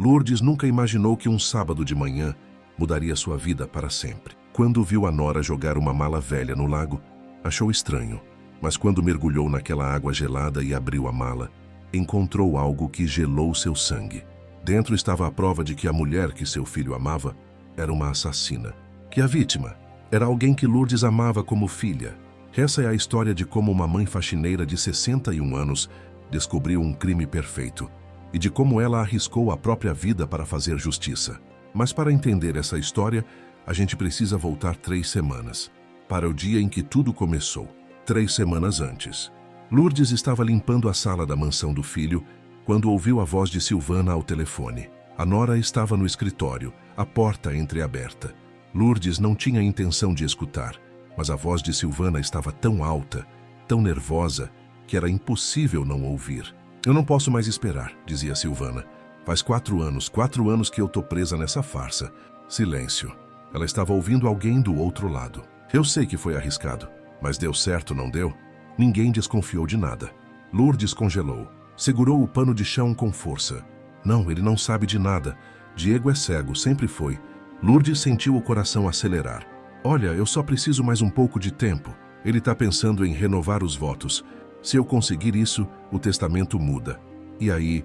Lourdes nunca imaginou que um sábado de manhã mudaria sua vida para sempre. Quando viu a nora jogar uma mala velha no lago, achou estranho. Mas quando mergulhou naquela água gelada e abriu a mala, encontrou algo que gelou seu sangue. Dentro estava a prova de que a mulher que seu filho amava era uma assassina. Que a vítima era alguém que Lourdes amava como filha. Essa é a história de como uma mãe faxineira de 61 anos descobriu um crime perfeito e de como ela arriscou a própria vida para fazer justiça. Mas para entender essa história, a gente precisa voltar 3 semanas, para o dia em que tudo começou, 3 semanas antes. Lourdes estava limpando a sala da mansão do filho quando ouviu a voz de Silvana ao telefone. A nora estava no escritório, a porta entreaberta. Lourdes não tinha intenção de escutar, mas a voz de Silvana estava tão alta, tão nervosa, que era impossível não ouvir. Eu não posso mais esperar, dizia Silvana. Faz 4 anos que eu tô presa nessa farsa. Silêncio. Ela estava ouvindo alguém do outro lado. Eu sei que foi arriscado, mas deu certo, não deu? Ninguém desconfiou de nada. Lourdes congelou. Segurou o pano de chão com força. Não, ele não sabe de nada. Diego é cego, sempre foi. Lourdes sentiu o coração acelerar. Olha, eu só preciso mais um pouco de tempo. Ele está pensando em renovar os votos. Se eu conseguir isso, o testamento muda. E aí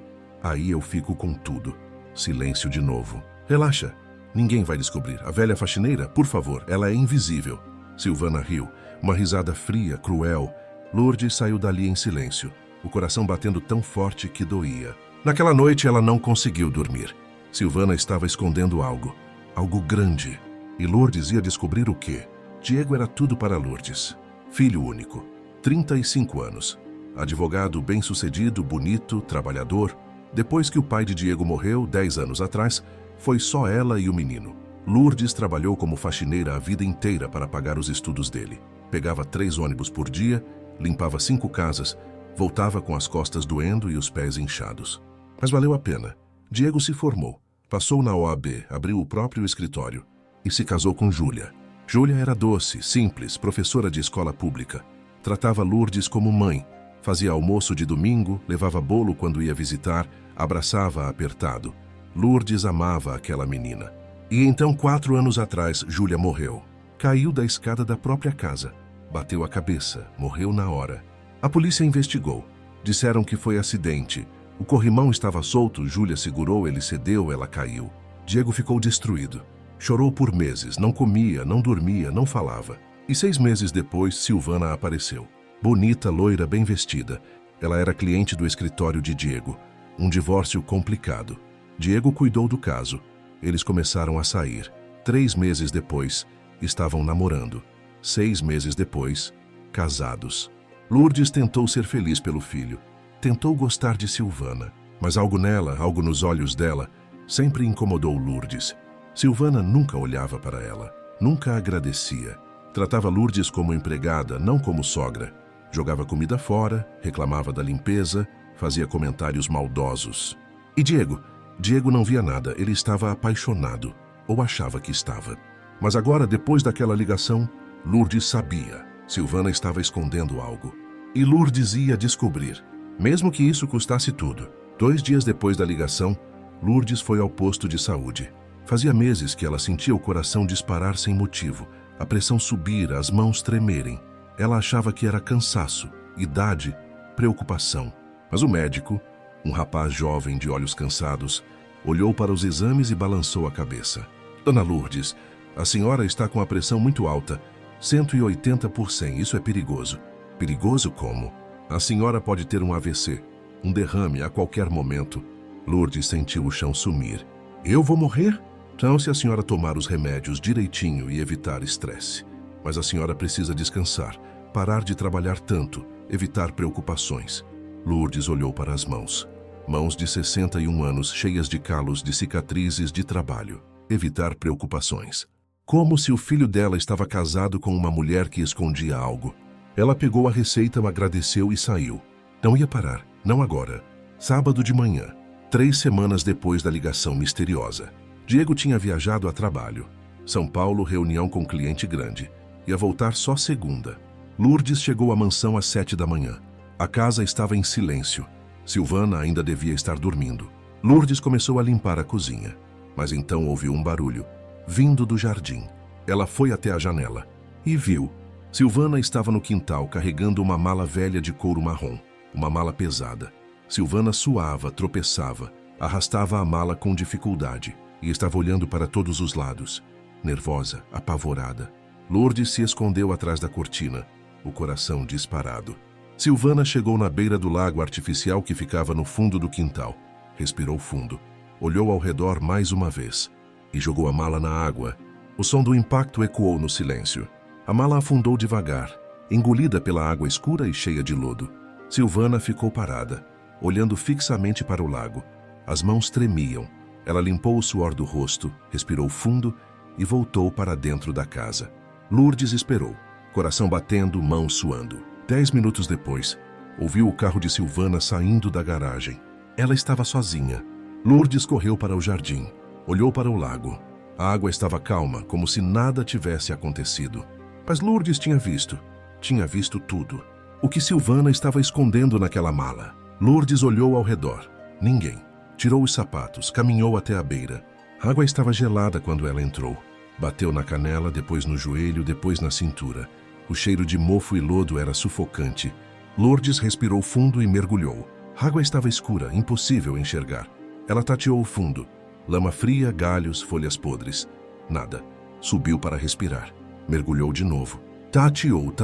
eu fico com tudo. Silêncio de novo. Relaxa. Ninguém vai descobrir. A velha faxineira, por favor, ela é invisível. Silvana riu. Uma risada fria, cruel. Lourdes saiu dali em silêncio, o coração batendo tão forte que doía. Naquela noite ela não conseguiu dormir. Silvana estava escondendo algo. Algo grande. E Lourdes ia descobrir o quê? Diego era tudo para Lourdes. Filho único. 35 anos. Advogado bem-sucedido, bonito, trabalhador. Depois que o pai de Diego morreu, 10 anos atrás, foi só ela e o menino. Lourdes trabalhou como faxineira a vida inteira para pagar os estudos dele. Pegava 3 ônibus por dia, limpava 5 casas, voltava com as costas doendo e os pés inchados. Mas valeu a pena. Diego se formou, passou na OAB, abriu o próprio escritório e se casou com Júlia. Júlia era doce, simples, professora de escola pública. Tratava Lourdes como mãe, fazia almoço de domingo, levava bolo quando ia visitar, abraçava apertado. Lourdes amava aquela menina. E então, 4 anos atrás, Júlia morreu. Caiu da escada da própria casa. Bateu a cabeça, morreu na hora. A polícia investigou. Disseram que foi acidente. O corrimão estava solto, Júlia segurou, ele cedeu, ela caiu. Diego ficou destruído. Chorou por meses, não comia, não dormia, não falava. E 6 meses depois, Silvana apareceu. Bonita, loira, bem vestida. Ela era cliente do escritório de Diego. Um divórcio complicado. Diego cuidou do caso. Eles começaram a sair. 3 meses depois, estavam namorando. 6 meses depois, casados. Lourdes tentou ser feliz pelo filho. Tentou gostar de Silvana. Mas algo nela, algo nos olhos dela, sempre incomodou Lourdes. Silvana nunca olhava para ela. Nunca agradecia. Tratava Lourdes como empregada, não como sogra. Jogava comida fora, reclamava da limpeza, fazia comentários maldosos. E Diego? Diego não via nada, ele estava apaixonado, ou achava que estava. Mas agora, depois daquela ligação, Lourdes sabia. Silvana estava escondendo algo. E Lourdes ia descobrir, mesmo que isso custasse tudo. 2 dias depois da ligação, Lourdes foi ao posto de saúde. Fazia meses que ela sentia o coração disparar sem motivo, a pressão subir, as mãos tremerem. Ela achava que era cansaço, idade, preocupação. Mas o médico, um rapaz jovem de olhos cansados, olhou para os exames e balançou a cabeça. Dona Lourdes, a senhora está com a pressão muito alta, 180 por 100, isso é perigoso. Perigoso como? A senhora pode ter um AVC, um derrame a qualquer momento. Lourdes sentiu o chão sumir. Eu vou morrer? Então, se a senhora tomar os remédios direitinho e evitar estresse. Mas a senhora precisa descansar, parar de trabalhar tanto, evitar preocupações. Lourdes olhou para as mãos. Mãos de 61 anos, cheias de calos, de cicatrizes de trabalho. Evitar preocupações. Como se o filho dela estava casado com uma mulher que escondia algo. Ela pegou a receita, agradeceu e saiu. Não ia parar, não agora. Sábado de manhã, 3 semanas depois da ligação misteriosa. Diego tinha viajado a trabalho. São Paulo, reunião com cliente grande. Ia voltar só segunda. Lourdes chegou à mansão às 7 da manhã. A casa estava em silêncio. Silvana ainda devia estar dormindo. Lourdes começou a limpar a cozinha, mas então ouviu um barulho, vindo do jardim. Ela foi até a janela e viu. Silvana estava no quintal carregando uma mala velha de couro marrom, uma mala pesada. Silvana suava, tropeçava, arrastava a mala com dificuldade e estava olhando para todos os lados, nervosa, apavorada. Lourdes se escondeu atrás da cortina, o coração disparado. Silvana chegou na beira do lago artificial que ficava no fundo do quintal. Respirou fundo, olhou ao redor mais uma vez e jogou a mala na água. O som do impacto ecoou no silêncio. A mala afundou devagar, engolida pela água escura e cheia de lodo. Silvana ficou parada, olhando fixamente para o lago. As mãos tremiam. Ela limpou o suor do rosto, respirou fundo e voltou para dentro da casa. Lourdes esperou, coração batendo, mãos suando. 10 minutos depois, ouviu o carro de Silvana saindo da garagem. Ela estava sozinha. Lourdes correu para o jardim, olhou para o lago. A água estava calma, como se nada tivesse acontecido. Mas Lourdes tinha visto tudo. O que Silvana estava escondendo naquela mala. Lourdes olhou ao redor. Ninguém. Tirou os sapatos, caminhou até a beira. A água estava gelada quando ela entrou. Bateu na canela, depois no joelho, depois na cintura. O cheiro de mofo e lodo era sufocante. Lourdes respirou fundo e mergulhou. A água estava escura, impossível enxergar. Ela tateou o fundo. Lama fria, galhos, folhas podres. Nada. Subiu para respirar. Mergulhou de novo. Tateou.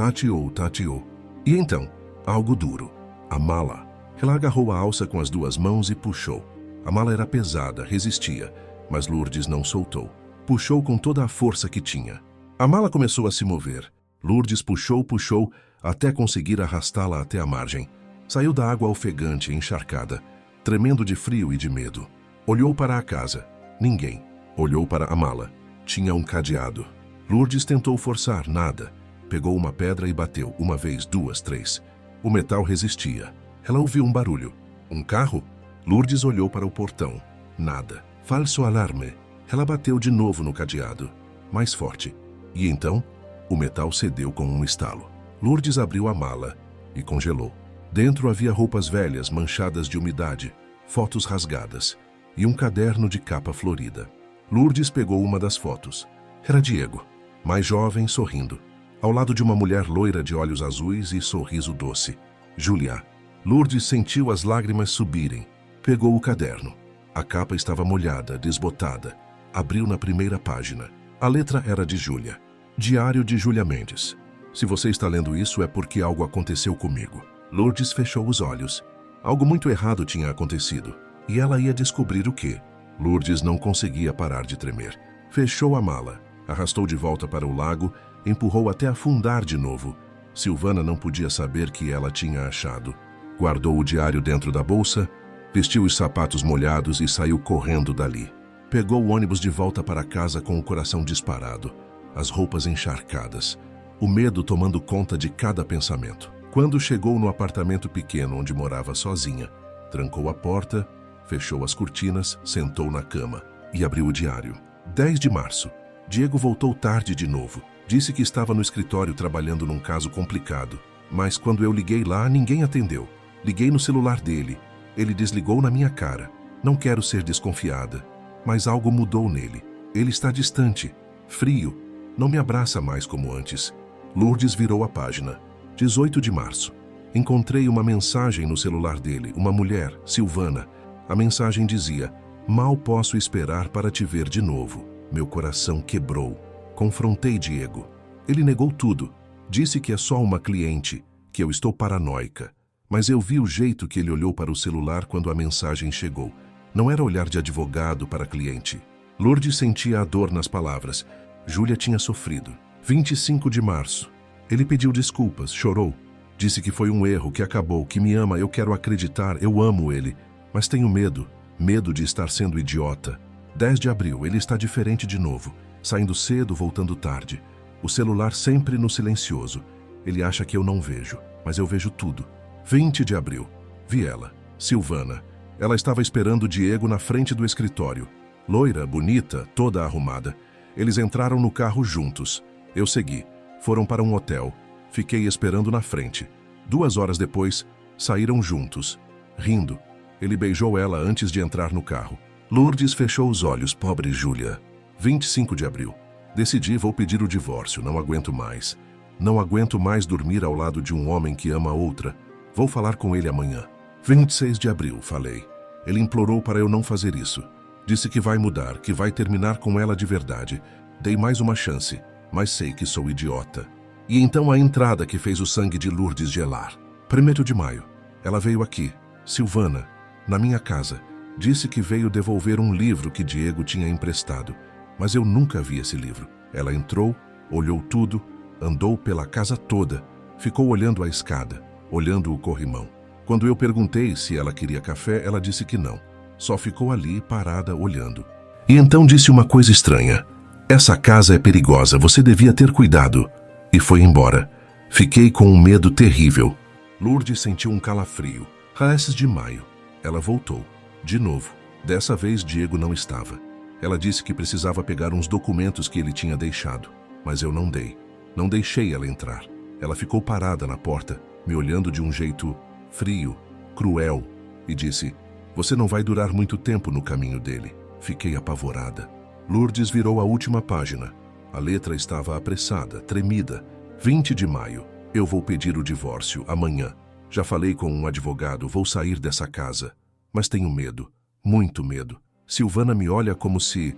E então, algo duro. A mala. Ela agarrou a alça com as duas mãos e puxou. A mala era pesada, resistia, mas Lourdes não soltou. Puxou com toda a força que tinha. A mala começou a se mover. Lourdes puxou, até conseguir arrastá-la até a margem. Saiu da água ofegante, encharcada, tremendo de frio e de medo. Olhou para a casa. Ninguém. Olhou para a mala. Tinha um cadeado. Lourdes tentou forçar, nada. Pegou uma pedra e bateu, uma vez, duas, três. O metal resistia. Ela ouviu um barulho. Um carro? Lourdes olhou para o portão. Nada. Falso alarme. Ela bateu de novo no cadeado. Mais forte. E então, o metal cedeu com um estalo. Lourdes abriu a mala e congelou. Dentro havia roupas velhas, manchadas de umidade, fotos rasgadas e um caderno de capa florida. Lourdes pegou uma das fotos. Era Diego, mais jovem, sorrindo, ao lado de uma mulher loira de olhos azuis e sorriso doce. Julia. Lourdes sentiu as lágrimas subirem. Pegou o caderno. A capa estava molhada, desbotada. Abriu na primeira página. A letra era de Júlia. Diário de Júlia Mendes. Se você está lendo isso é porque algo aconteceu comigo. Lourdes fechou os olhos. Algo muito errado tinha acontecido. E ela ia descobrir o quê. Lourdes não conseguia parar de tremer. Fechou a mala. Arrastou de volta para o lago, empurrou até afundar de novo. Silvana não podia saber que ela tinha achado. Guardou o diário dentro da bolsa, vestiu os sapatos molhados e saiu correndo dali. Pegou o ônibus de volta para casa com o coração disparado, as roupas encharcadas, o medo tomando conta de cada pensamento. Quando chegou no apartamento pequeno onde morava sozinha, trancou a porta, fechou as cortinas, sentou na cama e abriu o diário. 10 de março. Diego voltou tarde de novo. Disse que estava no escritório trabalhando num caso complicado, mas quando eu liguei lá, ninguém atendeu. Liguei no celular dele. Ele desligou na minha cara. Não quero ser desconfiada, mas algo mudou nele. Ele está distante, frio, não me abraça mais como antes. Lourdes virou a página. 18 de março. Encontrei uma mensagem no celular dele, uma mulher, Silvana. A mensagem dizia: mal posso esperar para te ver de novo. Meu coração quebrou. Confrontei Diego. Ele negou tudo. Disse que é só uma cliente, que eu estou paranoica. Mas eu vi o jeito que ele olhou para o celular quando a mensagem chegou. Não era olhar de advogado para cliente. Lourdes sentia a dor nas palavras. Júlia tinha sofrido. 25 de março. Ele pediu desculpas, chorou. Disse que foi um erro, que acabou, que me ama, eu quero acreditar, eu amo ele. Mas tenho medo. Medo de estar sendo idiota. 10 de abril, ele está diferente de novo. Saindo cedo, voltando tarde. O celular sempre no silencioso. Ele acha que eu não vejo, mas eu vejo tudo. 20 de abril. Vi ela, Silvana. Ela estava esperando Diego na frente do escritório. Loira, bonita, toda arrumada. Eles entraram no carro juntos. Eu segui. Foram para um hotel. Fiquei esperando na frente. 2 horas depois, saíram juntos, rindo. Ele beijou ela antes de entrar no carro. Lourdes fechou os olhos, pobre Júlia. 25 de abril. Decidi, vou pedir o divórcio, não aguento mais. Não aguento mais dormir ao lado de um homem que ama outra. Vou falar com ele amanhã. 26 de abril, falei. Ele implorou para eu não fazer isso. Disse que vai mudar, que vai terminar com ela de verdade. Dei mais uma chance, mas sei que sou idiota. E então a entrada que fez o sangue de Lourdes gelar. 1º de maio. Ela veio aqui, Silvana, na minha casa. Disse que veio devolver um livro que Diego tinha emprestado. Mas eu nunca vi esse livro. Ela entrou, olhou tudo, andou pela casa toda, ficou olhando a escada, olhando o corrimão. Quando eu perguntei se ela queria café, ela disse que não. Só ficou ali, parada, olhando. E então disse uma coisa estranha. Essa casa é perigosa, você devia ter cuidado. E foi embora. Fiquei com um medo terrível. Lourdes sentiu um calafrio. 10 de maio. Ela voltou. De novo. Dessa vez, Diego não estava. Ela disse que precisava pegar uns documentos que ele tinha deixado. Mas eu não dei. Não deixei ela entrar. Ela ficou parada na porta, me olhando de um jeito frio, cruel, e disse: você não vai durar muito tempo no caminho dele. Fiquei apavorada. Lourdes virou a última página. A letra estava apressada, tremida. 20 de maio. Eu vou pedir o divórcio amanhã. Já falei com um advogado, vou sair dessa casa. Mas tenho medo, muito medo. Silvana me olha como se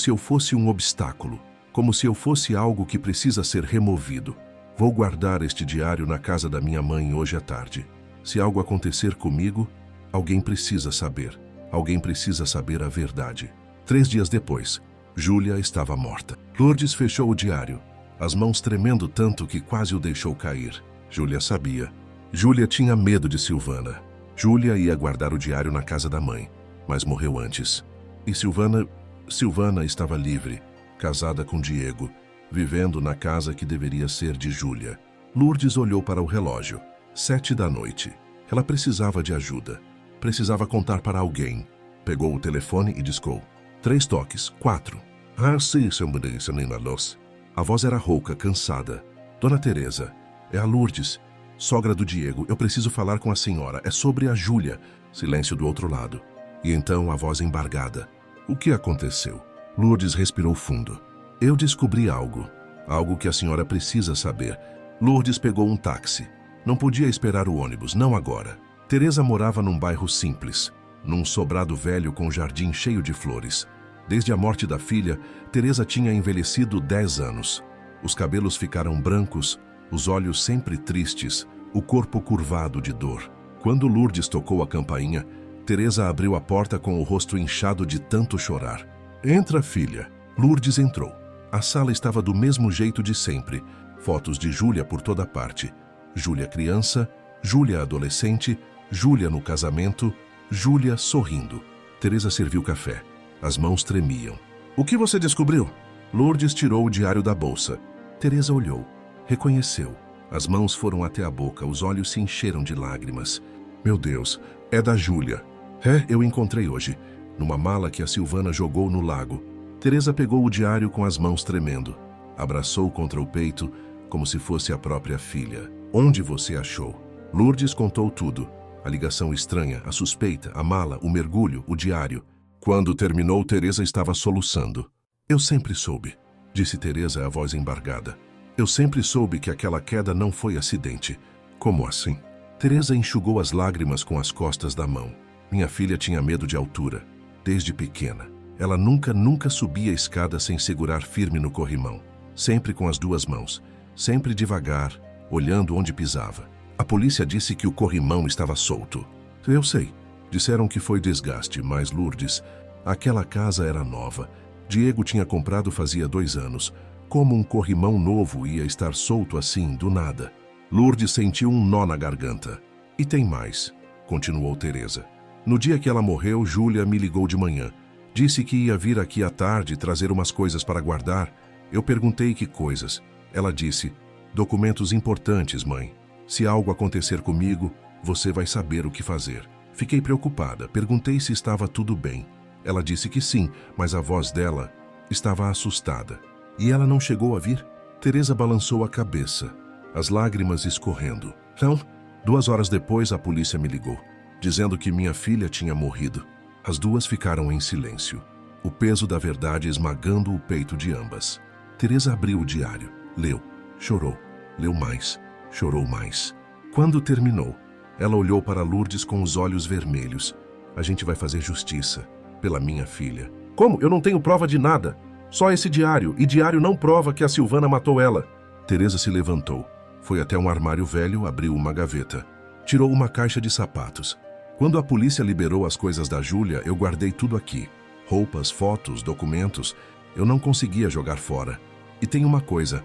eu fosse um obstáculo, como se eu fosse algo que precisa ser removido. Vou guardar este diário na casa da minha mãe hoje à tarde. Se algo acontecer comigo, alguém precisa saber. Alguém precisa saber a verdade. 3 dias depois, Júlia estava morta. Lourdes fechou o diário, as mãos tremendo tanto que quase o deixou cair. Júlia sabia. Júlia tinha medo de Silvana. Júlia ia guardar o diário na casa da mãe, mas morreu antes. E Silvana estava livre, casada com Diego, vivendo na casa que deveria ser de Júlia. Lourdes olhou para o relógio. 7 da noite. Ela precisava de ajuda. Precisava contar para alguém. Pegou o telefone e discou. 3 toques. 4. Ah, sim, senhorina Luz. A voz era rouca, cansada. Dona Teresa, é a Lourdes, sogra do Diego. Eu preciso falar com a senhora. É sobre a Júlia. Silêncio do outro lado. E então a voz embargada. O que aconteceu? Lourdes respirou fundo. Eu descobri algo. Algo que a senhora precisa saber. Lourdes pegou um táxi. Não podia esperar o ônibus, não agora. Teresa morava num bairro simples, num sobrado velho com jardim cheio de flores. Desde a morte da filha, Teresa tinha envelhecido 10 anos. Os cabelos ficaram brancos, os olhos sempre tristes, o corpo curvado de dor. Quando Lourdes tocou a campainha, Teresa abriu a porta com o rosto inchado de tanto chorar. Entra, filha. Lourdes entrou. A sala estava do mesmo jeito de sempre. Fotos de Júlia por toda parte. Júlia criança, Júlia adolescente, Júlia no casamento, Júlia sorrindo. Teresa serviu café. As mãos tremiam. O que você descobriu? Lourdes tirou o diário da bolsa. Teresa olhou. Reconheceu. As mãos foram até a boca, os olhos se encheram de lágrimas. Meu Deus, é da Júlia. É, eu encontrei hoje, numa mala que a Silvana jogou no lago. Teresa pegou o diário com as mãos tremendo. Abraçou contra o peito, como se fosse a própria filha. Onde você achou? Lourdes contou tudo. A ligação estranha, a suspeita, a mala, o mergulho, o diário. Quando terminou, Teresa estava soluçando. Eu sempre soube, disse Teresa, a voz embargada. Eu sempre soube que aquela queda não foi acidente. Como assim? Teresa enxugou as lágrimas com as costas da mão. Minha filha tinha medo de altura, desde pequena. Ela nunca subia a escada sem segurar firme no corrimão. Sempre com as 2 mãos, sempre devagar, olhando onde pisava. A polícia disse que o corrimão estava solto. Eu sei. Disseram que foi desgaste, mas Lourdes, aquela casa era nova. Diego tinha comprado fazia 2 anos. Como um corrimão novo ia estar solto assim, do nada? Lourdes sentiu um nó na garganta. E tem mais, continuou Teresa. No dia que ela morreu, Júlia me ligou de manhã. Disse que ia vir aqui à tarde trazer umas coisas para guardar. Eu perguntei que coisas. Ela disse, documentos importantes, mãe. Se algo acontecer comigo, você vai saber o que fazer. Fiquei preocupada, perguntei se estava tudo bem. Ela disse que sim, mas a voz dela estava assustada. E ela não chegou a vir? Teresa balançou a cabeça, as lágrimas escorrendo. Não, 2 horas depois a polícia me ligou. dizendo que minha filha tinha morrido. As duas ficaram em silêncio, o peso da verdade esmagando o peito de ambas. Teresa abriu o diário, leu, chorou, leu mais, chorou mais. Quando terminou, ela olhou para Lourdes com os olhos vermelhos. A gente vai fazer justiça pela minha filha. Como? Eu não tenho prova de nada. Só esse diário, e diário não prova que a Silvana matou ela. Teresa se levantou, foi até um armário velho, abriu uma gaveta, tirou uma caixa de sapatos. Quando a polícia liberou as coisas da Júlia, eu guardei tudo aqui. Roupas, fotos, documentos. Eu não conseguia jogar fora. E tem uma coisa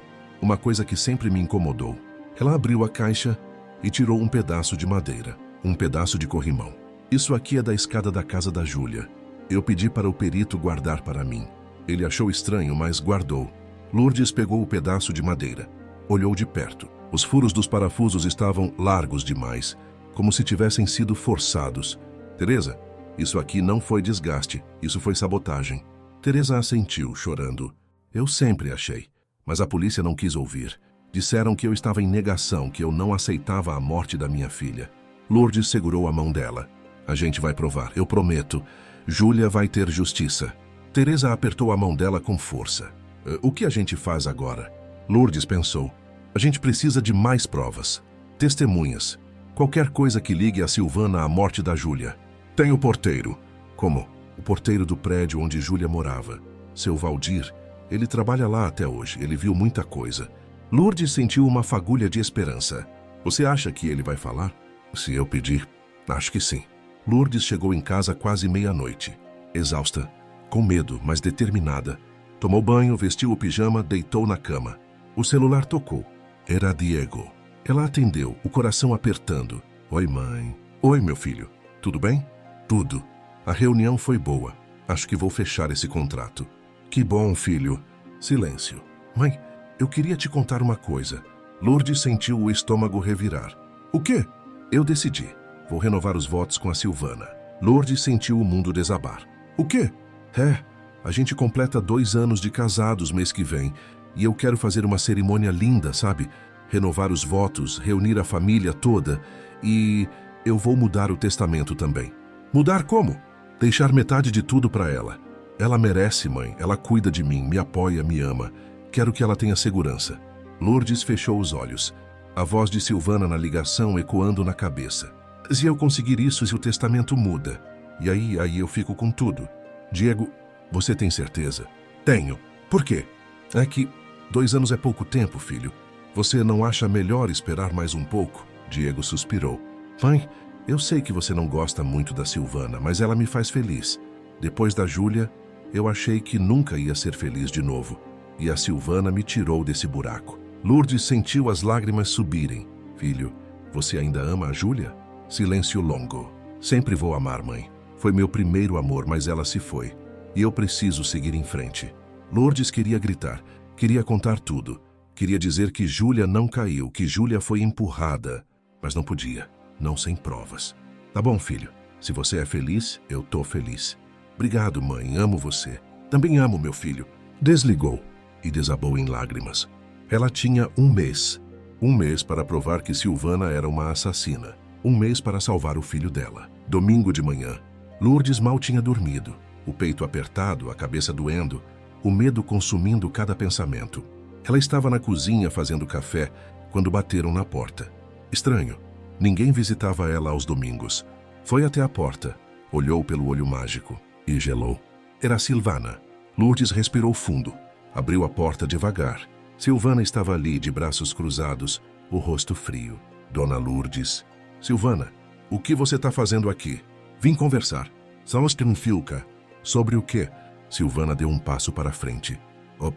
que sempre me incomodou. Ela abriu a caixa e tirou um pedaço de madeira, um pedaço de corrimão. Isso aqui é da escada da casa da Júlia. Eu pedi para o perito guardar para mim. Ele achou estranho, mas guardou. Lourdes pegou o pedaço de madeira. Olhou de perto. Os furos dos parafusos estavam largos demais, como se tivessem sido forçados. Teresa, isso aqui não foi desgaste, isso foi sabotagem. Teresa assentiu, chorando. Eu sempre achei, mas a polícia não quis ouvir. Disseram que eu estava em negação, que eu não aceitava a morte da minha filha. Lourdes segurou a mão dela. A gente vai provar, eu prometo. Júlia vai ter justiça. Teresa apertou a mão dela com força. O que a gente faz agora? Lourdes pensou. A gente precisa de mais provas. Testemunhas. Qualquer coisa que ligue a Silvana à morte da Júlia. Tem o porteiro. Como? O porteiro do prédio onde Júlia morava. Seu Valdir. Ele trabalha lá até hoje. Ele viu muita coisa. Lourdes sentiu uma fagulha de esperança. Você acha que ele vai falar? Se eu pedir, acho que sim. Lourdes chegou em casa quase meia-noite. Exausta. Com medo, mas determinada. Tomou banho, vestiu o pijama, deitou na cama. O celular tocou. Era Diego. Ela atendeu, o coração apertando. Oi, mãe. Oi, meu filho. Tudo bem? Tudo. A reunião foi boa. Acho que vou fechar esse contrato. Que bom, filho. Silêncio. Mãe, eu queria te contar uma coisa. Lourdes sentiu o estômago revirar. O quê? Eu decidi. Vou renovar os votos com a Silvana. Lourdes sentiu o mundo desabar. O quê? A gente completa 2 anos de casados mês que vem e eu quero fazer uma cerimônia linda, sabe? Renovar os votos, reunir a família toda e eu vou mudar o testamento também. Mudar como? Deixar metade de tudo para ela. Ela merece, mãe. Ela cuida de mim, me apoia, me ama. Quero que ela tenha segurança. Lourdes fechou os olhos. A voz de Silvana na ligação ecoando na cabeça. Se eu conseguir isso, se o testamento muda. E aí eu fico com tudo. Diego, você tem certeza? Tenho. Por quê? É que 2 anos é pouco tempo, filho. Você não acha melhor esperar mais um pouco? Diego suspirou. Mãe, eu sei que você não gosta muito da Silvana, mas ela me faz feliz. Depois da Júlia, eu achei que nunca ia ser feliz de novo. E a Silvana me tirou desse buraco. Lourdes sentiu as lágrimas subirem. Filho, você ainda ama a Júlia? Silêncio longo. Sempre vou amar, mãe. Foi meu primeiro amor, mas ela se foi. E eu preciso seguir em frente. Lourdes queria gritar, queria contar tudo. Queria dizer que Júlia não caiu, que Júlia foi empurrada. Mas não podia, não sem provas. Tá bom, filho. Se você é feliz, eu tô feliz. Obrigado, mãe. Amo você. Também amo meu filho. Desligou e desabou em lágrimas. Ela tinha 1 mês. 1 mês para provar que Silvana era uma assassina. 1 mês para salvar o filho dela. Domingo de manhã. Lourdes mal tinha dormido. O peito apertado, a cabeça doendo, o medo consumindo cada pensamento. Ela estava na cozinha fazendo café quando bateram na porta. Estranho. Ninguém visitava ela aos domingos. Foi até a porta, olhou pelo olho mágico e gelou. Era Silvana. Lourdes respirou fundo. Abriu a porta devagar. Silvana estava ali, de braços cruzados, o rosto frio. Dona Lourdes. Silvana, o que você está fazendo aqui? Vim conversar. Filca. Sobre o quê? Silvana deu um passo para frente.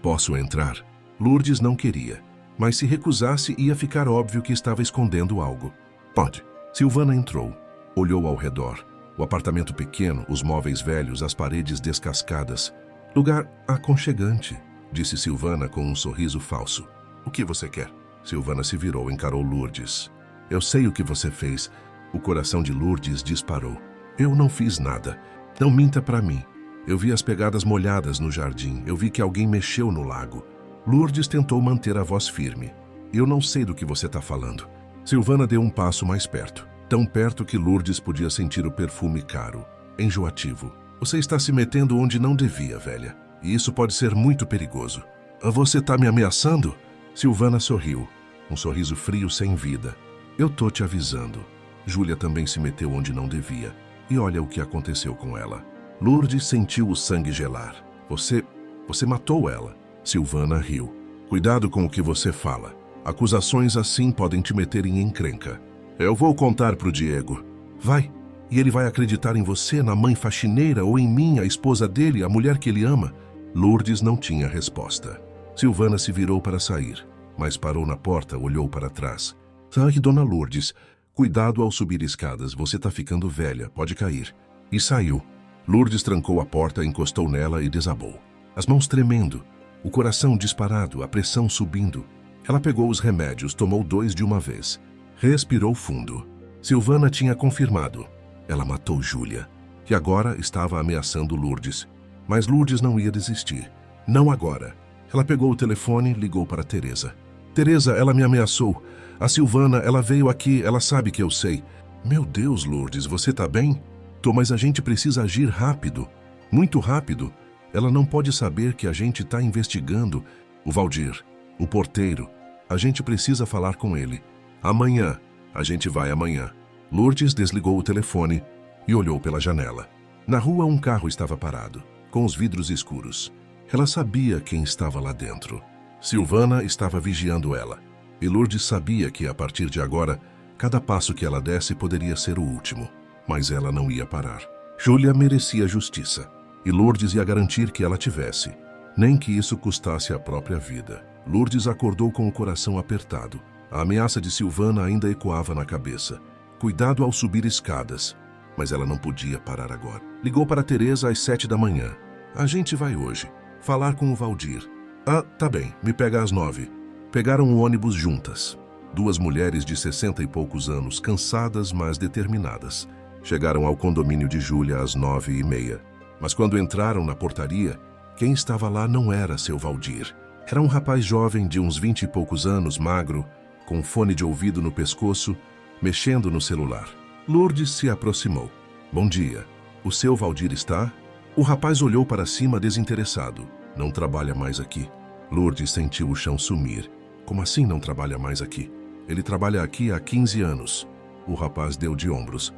Posso entrar? Lourdes não queria, mas se recusasse ia ficar óbvio que estava escondendo algo. Pode. Silvana entrou. Olhou ao redor. O apartamento pequeno, os móveis velhos, as paredes descascadas. Lugar aconchegante, disse Silvana com um sorriso falso. O que você quer? Silvana se virou, encarou Lourdes. Eu sei o que você fez. O coração de Lourdes disparou. Eu não fiz nada. Não minta para mim. Eu vi as pegadas molhadas no jardim. Eu vi que alguém mexeu no lago. Lourdes tentou manter a voz firme. Eu não sei do que você está falando. Silvana deu um passo mais perto. tão perto que Lourdes podia sentir o perfume caro, enjoativo. Você está se metendo onde não devia, velha. E isso pode ser muito perigoso. Você está me ameaçando? Silvana sorriu. Um sorriso frio sem vida. Eu tô te avisando. Júlia também se meteu onde não devia. E olha o que aconteceu com ela. Lourdes sentiu o sangue gelar. Você matou ela. Silvana riu. Cuidado com o que você fala. Acusações assim podem te meter em encrenca. Eu vou contar pro Diego. Vai. E ele vai acreditar em você, na mãe faxineira, ou em mim, a esposa dele, a mulher que ele ama? Lourdes não tinha resposta. Silvana se virou para sair, mas parou na porta, olhou para trás. Ai, dona Lourdes, cuidado ao subir escadas, você tá ficando velha, pode cair. E saiu. Lourdes trancou a porta, encostou nela e desabou. As mãos tremendo, o coração disparado, a pressão subindo. Ela pegou os remédios, tomou 2 de uma vez. Respirou fundo. Silvana tinha confirmado. Ela matou Júlia, que agora estava ameaçando Lourdes. Mas Lourdes não ia desistir. Não agora. Ela pegou o telefone, ligou para Teresa. Teresa, ela me ameaçou. A Silvana, ela veio aqui, ela sabe que eu sei. Meu Deus, Lourdes, você tá bem? Tô, mas a gente precisa agir rápido. Muito rápido. Ela não pode saber que a gente tá investigando. O Valdir, o porteiro. A gente precisa falar com ele. Amanhã. A gente vai amanhã. Lourdes desligou o telefone e olhou pela janela. Na rua, um carro estava parado, com os vidros escuros. Ela sabia quem estava lá dentro. Silvana estava vigiando ela. E Lourdes sabia que, a partir de agora, cada passo que ela desse poderia ser o último. Mas ela não ia parar. Júlia merecia justiça. E Lourdes ia garantir que ela tivesse. Nem que isso custasse a própria vida. Lourdes acordou com o coração apertado. A ameaça de Silvana ainda ecoava na cabeça. Cuidado ao subir escadas. Mas ela não podia parar agora. Ligou para Teresa às 7 da manhã. A gente vai hoje. Falar com o Valdir. Ah, tá bem. Me pega às 9. Pegaram o ônibus juntas. 2 mulheres de 60 e poucos anos, cansadas, mas determinadas. Chegaram ao condomínio de Júlia às 9h30. Mas quando entraram na portaria, quem estava lá não era seu Valdir. Era um rapaz jovem de uns 20 e poucos anos, magro, com um fone de ouvido no pescoço, mexendo no celular. Lourdes se aproximou. Bom dia. O seu Valdir está? O rapaz olhou para cima desinteressado. Não trabalha mais aqui. Lourdes sentiu o chão sumir. Como assim não trabalha mais aqui? Ele trabalha aqui há 15 anos. O rapaz deu de ombros.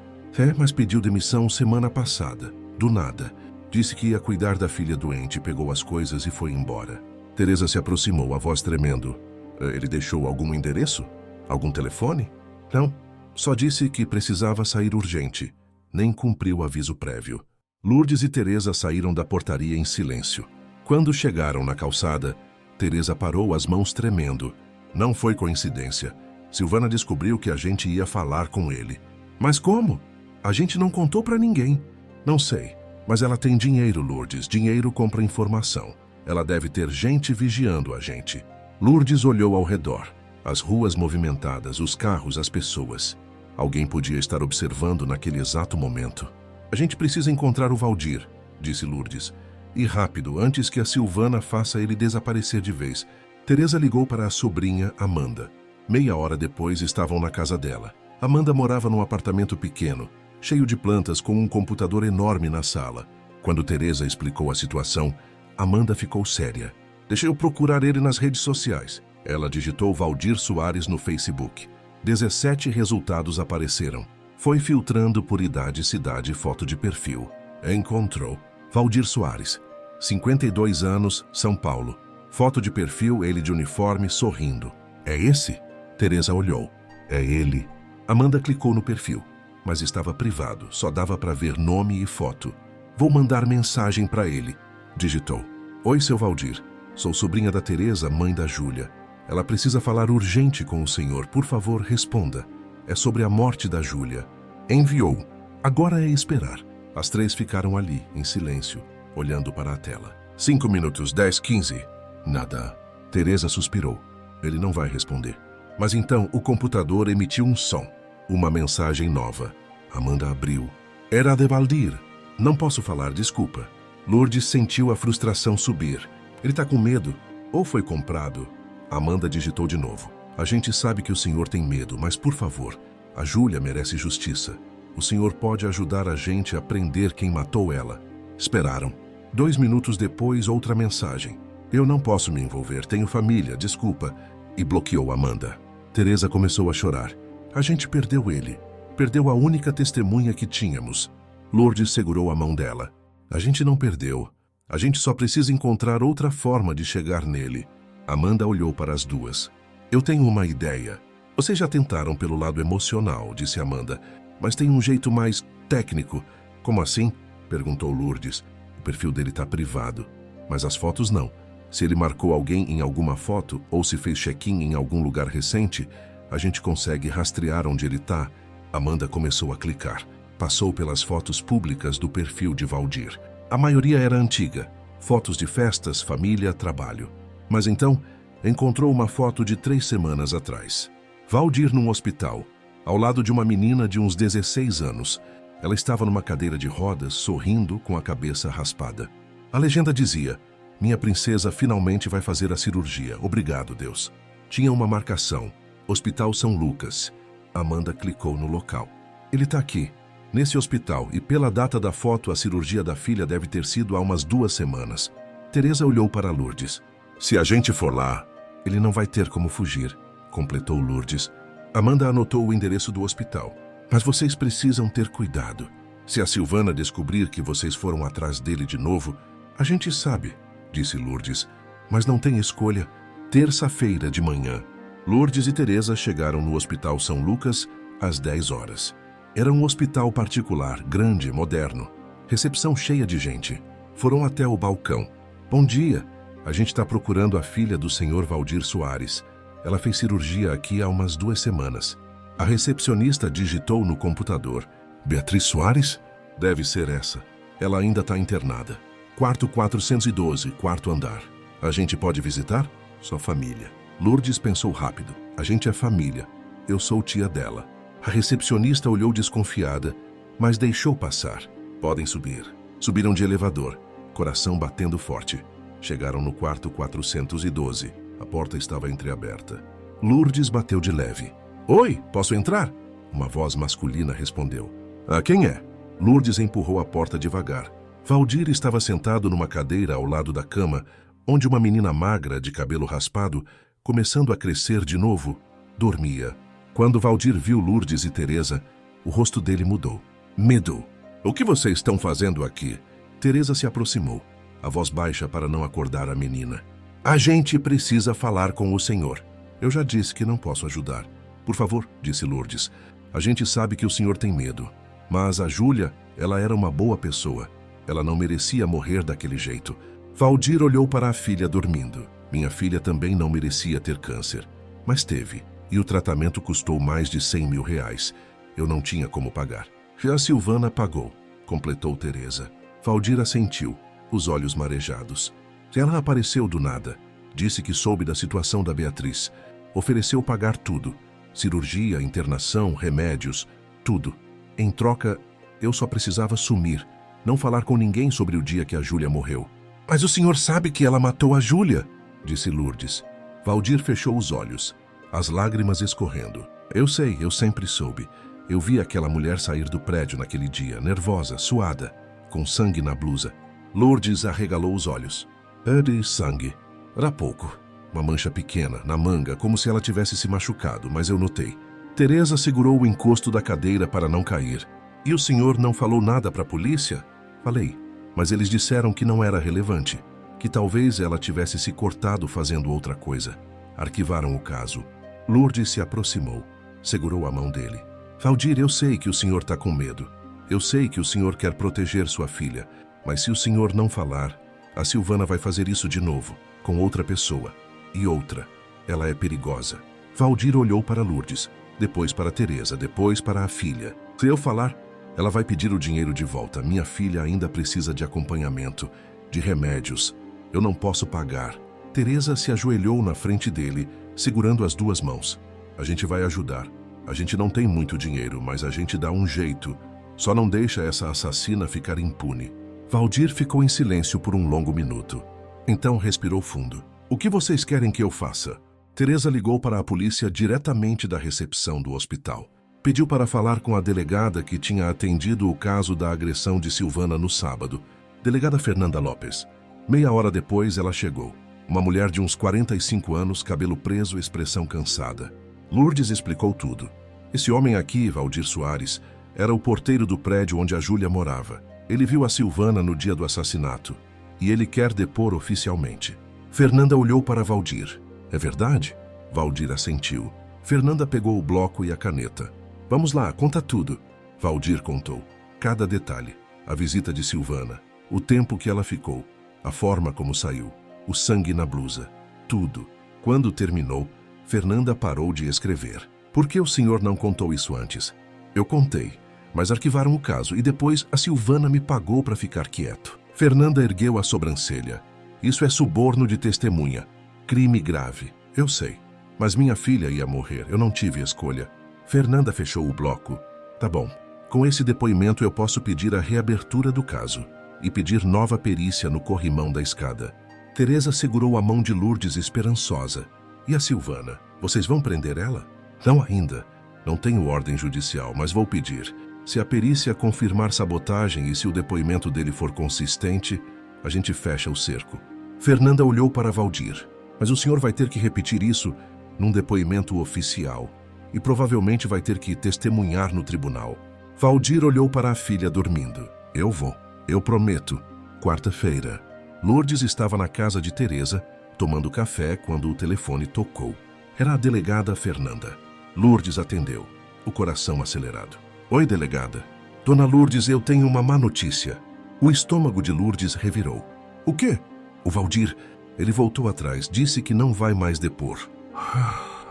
Mas pediu demissão semana passada. Do nada. Disse que ia cuidar da filha doente, pegou as coisas e foi embora. Teresa se aproximou, a voz tremendo. Ele deixou algum endereço? Algum telefone? Não. Só disse que precisava sair urgente. Nem cumpriu o aviso prévio. Lourdes e Teresa saíram da portaria em silêncio. Quando chegaram na calçada, Teresa parou, as mãos tremendo. Não foi coincidência. Silvana descobriu que a gente ia falar com ele. Mas como? A gente não contou para ninguém. Não sei, mas ela tem dinheiro, Lourdes. Dinheiro compra informação. Ela deve ter gente vigiando a gente. Lourdes olhou ao redor. As ruas movimentadas, os carros, as pessoas. Alguém podia estar observando naquele exato momento. A gente precisa encontrar o Valdir, disse Lourdes. E rápido, antes que a Silvana faça ele desaparecer de vez. Teresa ligou para a sobrinha, Amanda. Meia hora depois estavam na casa dela. Amanda morava num apartamento pequeno, cheio de plantas, com um computador enorme na sala. Quando Teresa explicou a situação, Amanda ficou séria. Deixa eu procurar ele nas redes sociais. Ela digitou Valdir Soares no Facebook. 17 resultados apareceram. Foi filtrando por idade, cidade e foto de perfil. Encontrou. Valdir Soares. 52 anos, São Paulo. Foto de perfil, ele de uniforme, sorrindo. É esse? Teresa olhou. É ele. Amanda clicou no perfil, mas estava privado, só dava para ver nome e foto. Vou mandar mensagem para ele. Digitou. Oi, seu Valdir. Sou sobrinha da Teresa, mãe da Júlia. Ela precisa falar urgente com o senhor. Por favor, responda. É sobre a morte da Júlia. Enviou. Agora é esperar. As 3 ficaram ali, em silêncio, olhando para a tela. 5 minutos, 10, 15. Nada. Teresa suspirou. Ele não vai responder. Mas então o computador emitiu um som. Uma mensagem nova. Amanda abriu. Era de Valdir. Não posso falar, desculpa. Lourdes sentiu a frustração subir. Ele tá com medo. Ou foi comprado? Amanda digitou de novo. A gente sabe que o senhor tem medo, mas por favor, A Júlia merece justiça. O senhor pode ajudar a gente a prender quem matou ela. Esperaram. 2 minutos depois, outra mensagem. Eu não posso me envolver, tenho família, desculpa. E bloqueou Amanda. Teresa começou a chorar. A gente perdeu ele. Perdeu a única testemunha que tínhamos. Lourdes segurou a mão dela. A gente não perdeu. A gente só precisa encontrar outra forma de chegar nele. Amanda olhou para as duas. Eu tenho uma ideia. Vocês já tentaram pelo lado emocional, disse Amanda, mas tem um jeito mais técnico. Como assim? Perguntou Lourdes. O perfil dele está privado, mas as fotos não. Se ele marcou alguém em alguma foto ou se fez check-in em algum lugar recente, a gente consegue rastrear onde ele está. Amanda começou a clicar. Passou pelas fotos públicas do perfil de Valdir. A maioria era antiga. Fotos de festas, família, trabalho. Mas então, encontrou uma foto de 3 semanas atrás. Valdir num hospital, ao lado de uma menina de uns 16 anos. Ela estava numa cadeira de rodas, sorrindo, com a cabeça raspada. A legenda dizia: minha princesa finalmente vai fazer a cirurgia. Obrigado, Deus. Tinha uma marcação. Hospital São Lucas. Amanda clicou no local. Ele está aqui, nesse hospital, e pela data da foto, a cirurgia da filha deve ter sido há umas 2 semanas. Teresa olhou para Lourdes. Se a gente for lá, ele não vai ter como fugir, completou Lourdes. Amanda anotou o endereço do hospital. Mas vocês precisam ter cuidado. Se a Silvana descobrir que vocês foram atrás dele de novo, a gente sabe, disse Lourdes, mas não tem escolha. Terça-feira de manhã, Lourdes e Teresa chegaram no Hospital São Lucas às 10 horas. Era um hospital particular, grande, moderno. Recepção cheia de gente. Foram até o balcão. Bom dia, a gente está procurando a filha do senhor Valdir Soares. Ela fez cirurgia aqui há umas 2 semanas. A recepcionista digitou no computador. Beatriz Soares? Deve ser essa. Ela ainda está internada. Quarto 412, quarto andar. A gente pode visitar? Sua família. Lourdes pensou rápido. A gente é família. Eu sou tia dela. A recepcionista olhou desconfiada, mas deixou passar. Podem subir. Subiram de elevador, coração batendo forte. Chegaram no quarto 412. A porta estava entreaberta. Lourdes bateu de leve. Oi, posso entrar? Uma voz masculina respondeu. Ah, quem é? Lourdes empurrou a porta devagar. Valdir estava sentado numa cadeira ao lado da cama, onde uma menina magra, de cabelo raspado, começando a crescer de novo, dormia. Quando Valdir viu Lourdes e Teresa, o rosto dele mudou. Medo. O que vocês estão fazendo aqui? Teresa se aproximou, a voz baixa para não acordar a menina. A gente precisa falar com o senhor. Eu já disse que não posso ajudar. Por favor, disse Lourdes. A gente sabe que o senhor tem medo. Mas a Júlia, ela era uma boa pessoa. Ela não merecia morrer daquele jeito. Valdir olhou para a filha dormindo. Minha filha também não merecia ter câncer. Mas teve. E o tratamento custou mais de 100 mil reais. Eu não tinha como pagar. Já a Silvana pagou, completou Teresa. Valdir assentiu, os olhos marejados. Ela apareceu do nada. Disse que soube da situação da Beatriz. Ofereceu pagar tudo. Cirurgia, internação, remédios, tudo. Em troca, eu só precisava sumir. Não falar com ninguém sobre o dia que a Júlia morreu. Mas o senhor sabe que ela matou a Júlia, disse Lourdes. Valdir fechou os olhos, as lágrimas escorrendo. Eu sei, eu sempre soube. Eu vi aquela mulher sair do prédio naquele dia, nervosa, suada, com sangue na blusa. Lourdes arregalou os olhos. Era sangue. Era pouco. Uma mancha pequena, na manga, como se ela tivesse se machucado, mas eu notei. Teresa segurou o encosto da cadeira para não cair. E o senhor não falou nada para a polícia? Falei, mas eles disseram que não era relevante, que talvez ela tivesse se cortado fazendo outra coisa. Arquivaram o caso. Lourdes se aproximou, segurou a mão dele. Valdir, eu sei que o senhor está com medo. Eu sei que o senhor quer proteger sua filha, mas se o senhor não falar, a Silvana vai fazer isso de novo, com outra pessoa. E outra. Ela é perigosa. Valdir olhou para Lourdes, depois para Teresa, depois para a filha. Se eu falar, ela vai pedir o dinheiro de volta. Minha filha ainda precisa de acompanhamento, de remédios. Eu não posso pagar. Teresa se ajoelhou na frente dele, segurando as 2 mãos. A gente vai ajudar. A gente não tem muito dinheiro, mas a gente dá um jeito. Só não deixa essa assassina ficar impune. Valdir ficou em silêncio por um longo minuto. Então respirou fundo. O que vocês querem que eu faça? Teresa ligou para a polícia diretamente da recepção do hospital. Pediu para falar com a delegada que tinha atendido o caso da agressão de Silvana no sábado. Delegada Fernanda Lopes. Meia hora depois, ela chegou. Uma mulher de uns 45 anos, cabelo preso, expressão cansada. Lourdes explicou tudo. Esse homem aqui, Valdir Soares, era o porteiro do prédio onde a Júlia morava. Ele viu a Silvana no dia do assassinato e ele quer depor oficialmente. Fernanda olhou para Valdir. É verdade? Valdir assentiu. Fernanda pegou o bloco e a caneta. Vamos lá, conta tudo. Valdir contou. Cada detalhe. A visita de Silvana. O tempo que ela ficou. A forma como saiu. O sangue na blusa. Tudo. Quando terminou, Fernanda parou de escrever. Por que o senhor não contou isso antes? Eu contei, mas arquivaram o caso e depois a Silvana me pagou para ficar quieto. Fernanda ergueu a sobrancelha. Isso é suborno de testemunha. Crime grave. Eu sei. Mas minha filha ia morrer. Eu não tive escolha. Fernanda fechou o bloco. Tá bom. Com esse depoimento eu posso pedir a reabertura do caso e pedir nova perícia no corrimão da escada. Teresa segurou a mão de Lourdes esperançosa. E a Silvana? Vocês vão prender ela? Não ainda. Não tenho ordem judicial, mas vou pedir. Se a perícia confirmar sabotagem e se o depoimento dele for consistente, a gente fecha o cerco. Fernanda olhou para Valdir. Mas o senhor vai ter que repetir isso num depoimento oficial e provavelmente vai ter que testemunhar no tribunal. Valdir olhou para a filha dormindo. Eu vou. Eu prometo. Quarta-feira. Lourdes estava na casa de Teresa, tomando café quando o telefone tocou. Era a delegada Fernanda. Lourdes atendeu, o coração acelerado. Oi, delegada. Dona Lourdes, eu tenho uma má notícia. O estômago de Lourdes revirou. O quê? O Valdir. Ele voltou atrás, disse que não vai mais depor.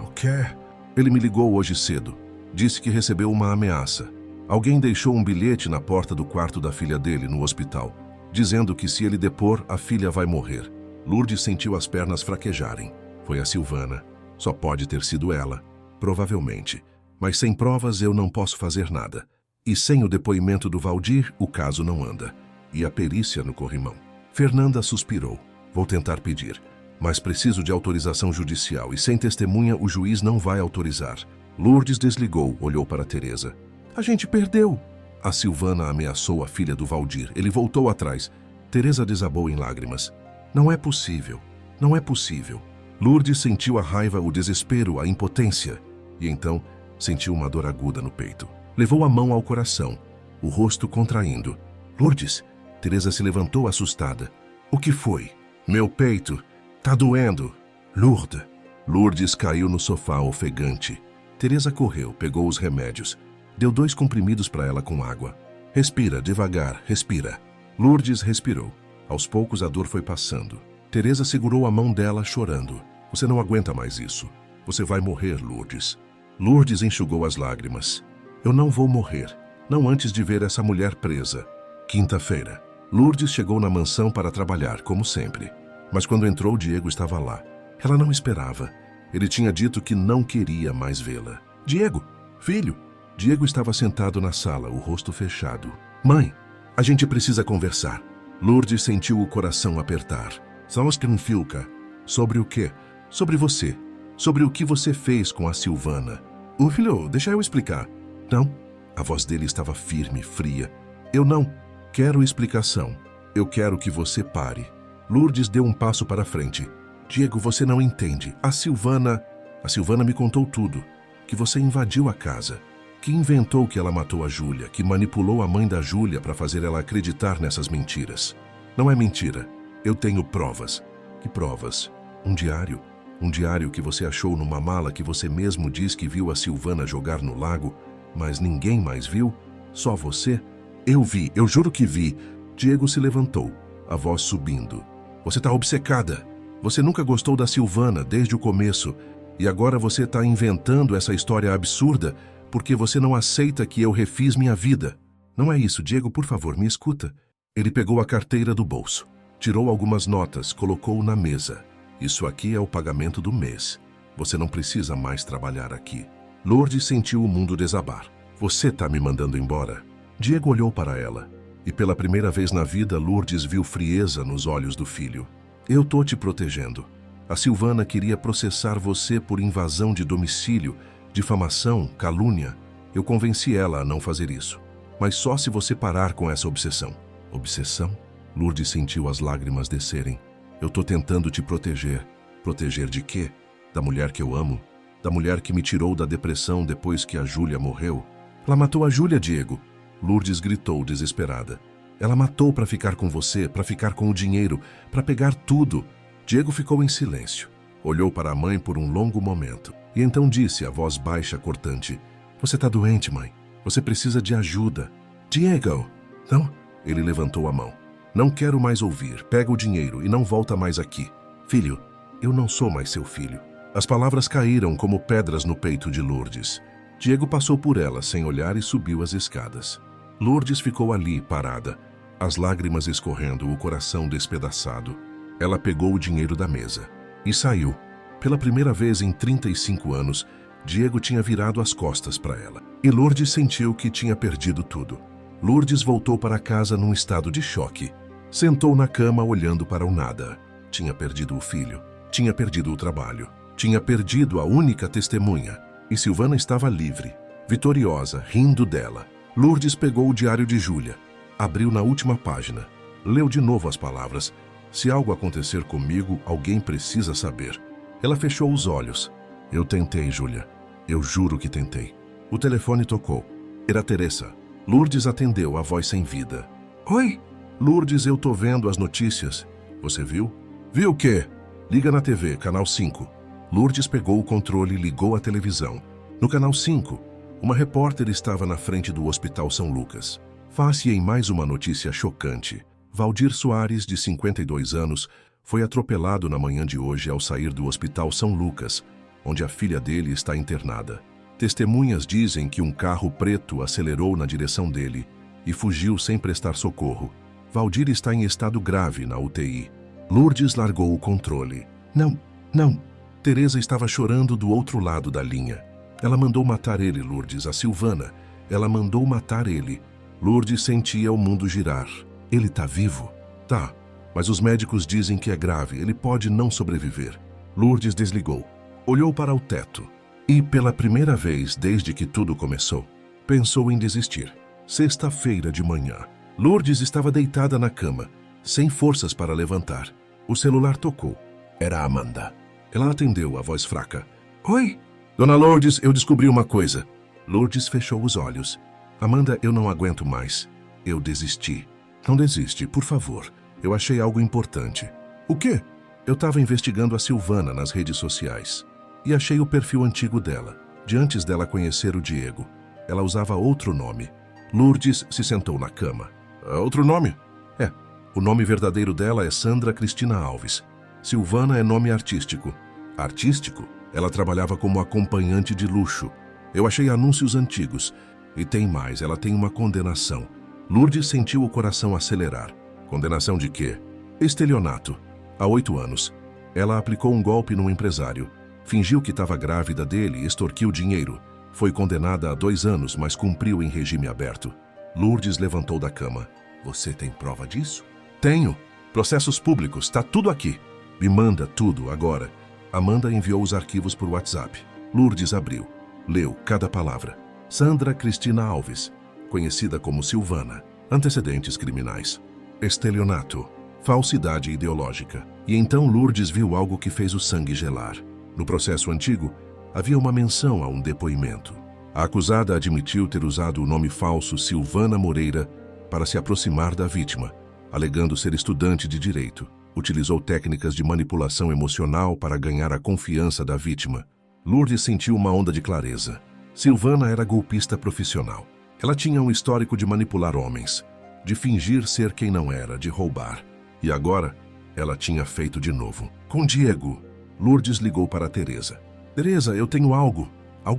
O quê? Ele me ligou hoje cedo. Disse que recebeu uma ameaça. Alguém deixou um bilhete na porta do quarto da filha dele, no hospital, dizendo que se ele depor, a filha vai morrer. Lourdes sentiu as pernas fraquejarem. Foi a Silvana. Só pode ter sido ela. Provavelmente. Mas sem provas eu não posso fazer nada. E sem o depoimento do Valdir, o caso não anda. E a perícia no corrimão. Fernanda suspirou. Vou tentar pedir. Mas preciso de autorização judicial e sem testemunha o juiz não vai autorizar. Lourdes desligou, olhou para Teresa. A gente perdeu. A Silvana ameaçou a filha do Valdir. Ele voltou atrás. Teresa desabou em lágrimas. Não é possível. Não é possível. Lourdes sentiu a raiva, o desespero, a impotência. E então sentiu uma dor aguda no peito. Levou a mão ao coração, o rosto contraindo. Lourdes! Teresa se levantou assustada. O que foi? Meu peito. Tá doendo. Lourdes. Lourdes caiu no sofá ofegante. Teresa correu, pegou os remédios. Deu 2 comprimidos para ela com água. Respira, devagar, respira. Lourdes respirou. Aos poucos a dor foi passando. Teresa segurou a mão dela, chorando. Você não aguenta mais isso. Você vai morrer, Lourdes. Lourdes enxugou as lágrimas. Eu não vou morrer. Não antes de ver essa mulher presa. Quinta-feira. Lourdes chegou na mansão para trabalhar, como sempre. Mas quando entrou, Diego estava lá. Ela não esperava. Ele tinha dito que não queria mais vê-la. Diego, filho. Diego estava sentado na sala, o rosto fechado. Mãe, a gente precisa conversar. Lourdes sentiu o coração apertar. Filca. Sobre o quê? Sobre você. Sobre o que você fez com a Silvana. O filho, deixa eu explicar. Não. A voz dele estava firme, fria. Eu não quero explicação. Eu quero que você pare. Lourdes deu um passo para frente. Diego, você não entende. A Silvana me contou tudo. Que você invadiu a casa. Que inventou que ela matou a Júlia. Que manipulou a mãe da Júlia para fazer ela acreditar nessas mentiras. Não é mentira. Eu tenho provas. Que provas? Um diário. Um diário que você achou numa mala que você mesmo diz que viu a Silvana jogar no lago, mas ninguém mais viu? Só você? Eu vi, eu juro que vi. Diego se levantou, a voz subindo. Você está obcecada. Você nunca gostou da Silvana desde o começo e agora você está inventando essa história absurda porque você não aceita que eu refiz minha vida. Não é isso, Diego, por favor, me escuta. Ele pegou a carteira do bolso, tirou algumas notas, colocou na mesa. Isso aqui é o pagamento do mês. Você não precisa mais trabalhar aqui. Lourdes sentiu o mundo desabar. Você está me mandando embora? Diego olhou para ela. E pela primeira vez na vida, Lourdes viu frieza nos olhos do filho. Eu tô te protegendo. A Silvana queria processar você por invasão de domicílio, difamação, calúnia. Eu convenci ela a não fazer isso. Mas só se você parar com essa obsessão. Obsessão? Lourdes sentiu as lágrimas descerem. Eu tô tentando te proteger. Proteger de quê? Da mulher que eu amo? Da mulher que me tirou da depressão depois que a Júlia morreu? Ela matou a Júlia, Diego. Lourdes gritou desesperada. Ela matou para ficar com você, para ficar com o dinheiro, para pegar tudo. Diego ficou em silêncio. Olhou para a mãe por um longo momento. E então disse, a voz baixa, cortante: Você tá doente, mãe. Você precisa de ajuda. Diego! Não? Ele levantou a mão. Não quero mais ouvir. Pega o dinheiro e não volta mais aqui. Filho, eu não sou mais seu filho. As palavras caíram como pedras no peito de Lourdes. Diego passou por ela sem olhar e subiu as escadas. Lourdes ficou ali, parada, as lágrimas escorrendo, o coração despedaçado. Ela pegou o dinheiro da mesa e saiu. Pela primeira vez em 35 anos, Diego tinha virado as costas para ela. E Lourdes sentiu que tinha perdido tudo. Lourdes voltou para casa num estado de choque. Sentou na cama olhando para o nada. Tinha perdido o filho, tinha perdido o trabalho, tinha perdido a única testemunha. E Silvana estava livre, vitoriosa, rindo dela. Lourdes pegou o diário de Júlia, abriu na última página, leu de novo as palavras: Se algo acontecer comigo, alguém precisa saber. Ela fechou os olhos. Eu tentei, Júlia. Eu juro que tentei. O telefone tocou. Era Teresa. Lourdes atendeu, a voz sem vida. Oi? Lourdes, eu tô vendo as notícias. Você viu? Viu o quê? Liga na TV, canal 5. Lourdes pegou o controle e ligou a televisão. No canal 5, uma repórter estava na frente do Hospital São Lucas. Face em mais uma notícia chocante. Valdir Soares, de 52 anos, foi atropelado na manhã de hoje ao sair do Hospital São Lucas, onde a filha dele está internada. Testemunhas dizem que um carro preto acelerou na direção dele e fugiu sem prestar socorro. Valdir está em estado grave na UTI. Lourdes largou o controle. Não. Teresa estava chorando do outro lado da linha. Ela mandou matar ele, Lourdes, a Silvana. Ela mandou matar ele. Lourdes sentia o mundo girar. Ele tá vivo? Tá, mas os médicos dizem que é grave, ele pode não sobreviver. Lourdes desligou. Olhou para o teto. E, pela primeira vez desde que tudo começou, pensou em desistir. Sexta-feira de manhã. Lourdes estava deitada na cama, sem forças para levantar. O celular tocou. Era a Amanda. Ela atendeu, a voz fraca. Oi? Dona Lourdes, eu descobri uma coisa. Lourdes fechou os olhos. Amanda, eu não aguento mais. Eu desisti. Não desiste, por favor. Eu achei algo importante. O quê? Eu estava investigando a Silvana nas redes sociais. E achei o perfil antigo dela, de antes dela conhecer o Diego. Ela usava outro nome. Lourdes se sentou na cama. Outro nome? É. O nome verdadeiro dela é Sandra Cristina Alves. Silvana é nome artístico. Artístico? Ela trabalhava como acompanhante de luxo. Eu achei anúncios antigos. E tem mais, ela tem uma condenação. Lourdes sentiu o coração acelerar. Condenação de quê? Estelionato. Há 8 anos. Ela aplicou um golpe num empresário. Fingiu que estava grávida dele e extorquiu dinheiro. Foi condenada a 2 anos, mas cumpriu em regime aberto. Lourdes levantou da cama. Você tem prova disso? Tenho. Processos públicos, tá tudo aqui. Me manda tudo agora. Amanda enviou os arquivos por WhatsApp. Lourdes abriu. Leu cada palavra. Sandra Cristina Alves, conhecida como Silvana. Antecedentes criminais. Estelionato. Falsidade ideológica. E então Lourdes viu algo que fez o sangue gelar. No processo antigo, havia uma menção a um depoimento. A acusada admitiu ter usado o nome falso Silvana Moreira para se aproximar da vítima, alegando ser estudante de direito. Utilizou técnicas de manipulação emocional para ganhar a confiança da vítima. Lourdes sentiu uma onda de clareza. Silvana era golpista profissional. Ela tinha um histórico de manipular homens, de fingir ser quem não era, de roubar. E agora, ela tinha feito de novo. Com Diego. Lourdes ligou para Teresa. Teresa, eu tenho algo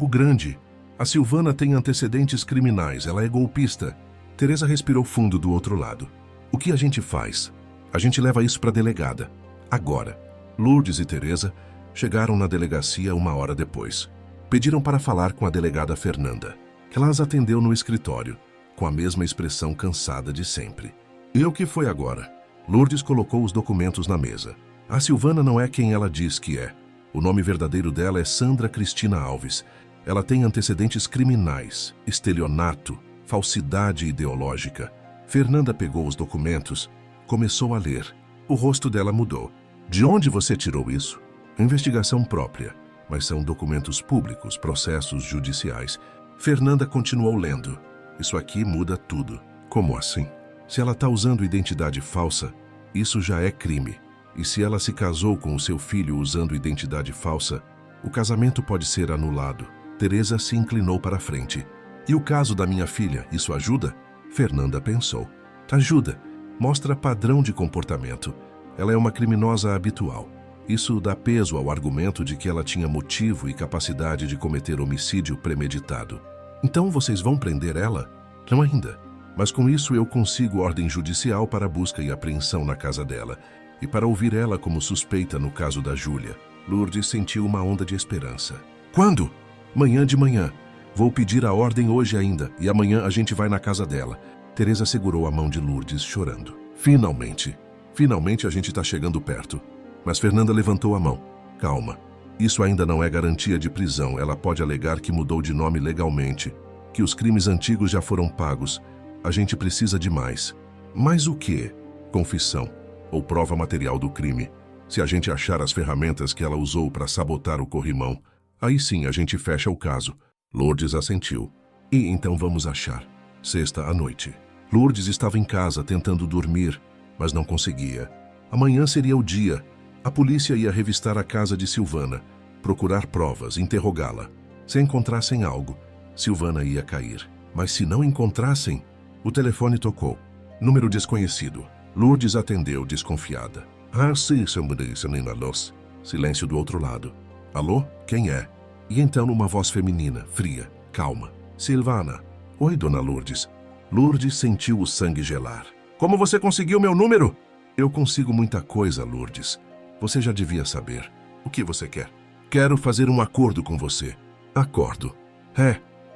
grande. A Silvana tem antecedentes criminais, ela é golpista. Teresa respirou fundo do outro lado. O que a gente faz? A gente leva isso para a delegada. Agora. Lourdes e Teresa chegaram na delegacia 1 hora depois. Pediram para falar com a delegada Fernanda. Ela as atendeu no escritório, com a mesma expressão cansada de sempre. E o que foi agora? Lourdes colocou os documentos na mesa. A Silvana não é quem ela diz que é. O nome verdadeiro dela é Sandra Cristina Alves. Ela tem antecedentes criminais, estelionato, falsidade ideológica. Fernanda pegou os documentos, começou a ler. O rosto dela mudou. De onde você tirou isso? Investigação própria, mas são documentos públicos, processos judiciais. Fernanda continuou lendo. Isso aqui muda tudo. Como assim? Se ela está usando identidade falsa, isso já é crime. E se ela se casou com o seu filho usando identidade falsa, o casamento pode ser anulado. Teresa se inclinou para a frente. E o caso da minha filha, isso ajuda? Fernanda pensou. Ajuda. Mostra padrão de comportamento. Ela é uma criminosa habitual. Isso dá peso ao argumento de que ela tinha motivo e capacidade de cometer homicídio premeditado. Então vocês vão prender ela? Não ainda. Mas com isso eu consigo ordem judicial para busca e apreensão na casa dela e para ouvir ela como suspeita no caso da Júlia. Lourdes sentiu uma onda de esperança. Quando? Manhã de manhã. Vou pedir a ordem hoje ainda e amanhã a gente vai na casa dela. Teresa segurou a mão de Lourdes, chorando. Finalmente. Finalmente a gente está chegando perto. Mas Fernanda levantou a mão. Calma. Isso ainda não é garantia de prisão. Ela pode alegar que mudou de nome legalmente, que os crimes antigos já foram pagos. A gente precisa de mais. Mais o quê? Confissão ou prova material do crime. Se a gente achar as ferramentas que ela usou para sabotar o corrimão, aí sim a gente fecha o caso. Lourdes assentiu. E então vamos achar. Sexta à noite. Lourdes estava em casa tentando dormir, mas não conseguia. Amanhã seria o dia. A polícia ia revistar a casa de Silvana, procurar provas, interrogá-la. Se encontrassem algo, Silvana ia cair. Mas se não encontrassem, o telefone tocou. Número desconhecido. Lourdes atendeu, desconfiada. Sim, silêncio do outro lado. Alô? Quem é? E então uma voz feminina, fria, calma. Silvana. Oi, dona Lourdes. Lourdes sentiu o sangue gelar. Como você conseguiu meu número? Eu consigo muita coisa, Lourdes. Você já devia saber. O que você quer? Quero fazer um acordo com você. Acordo.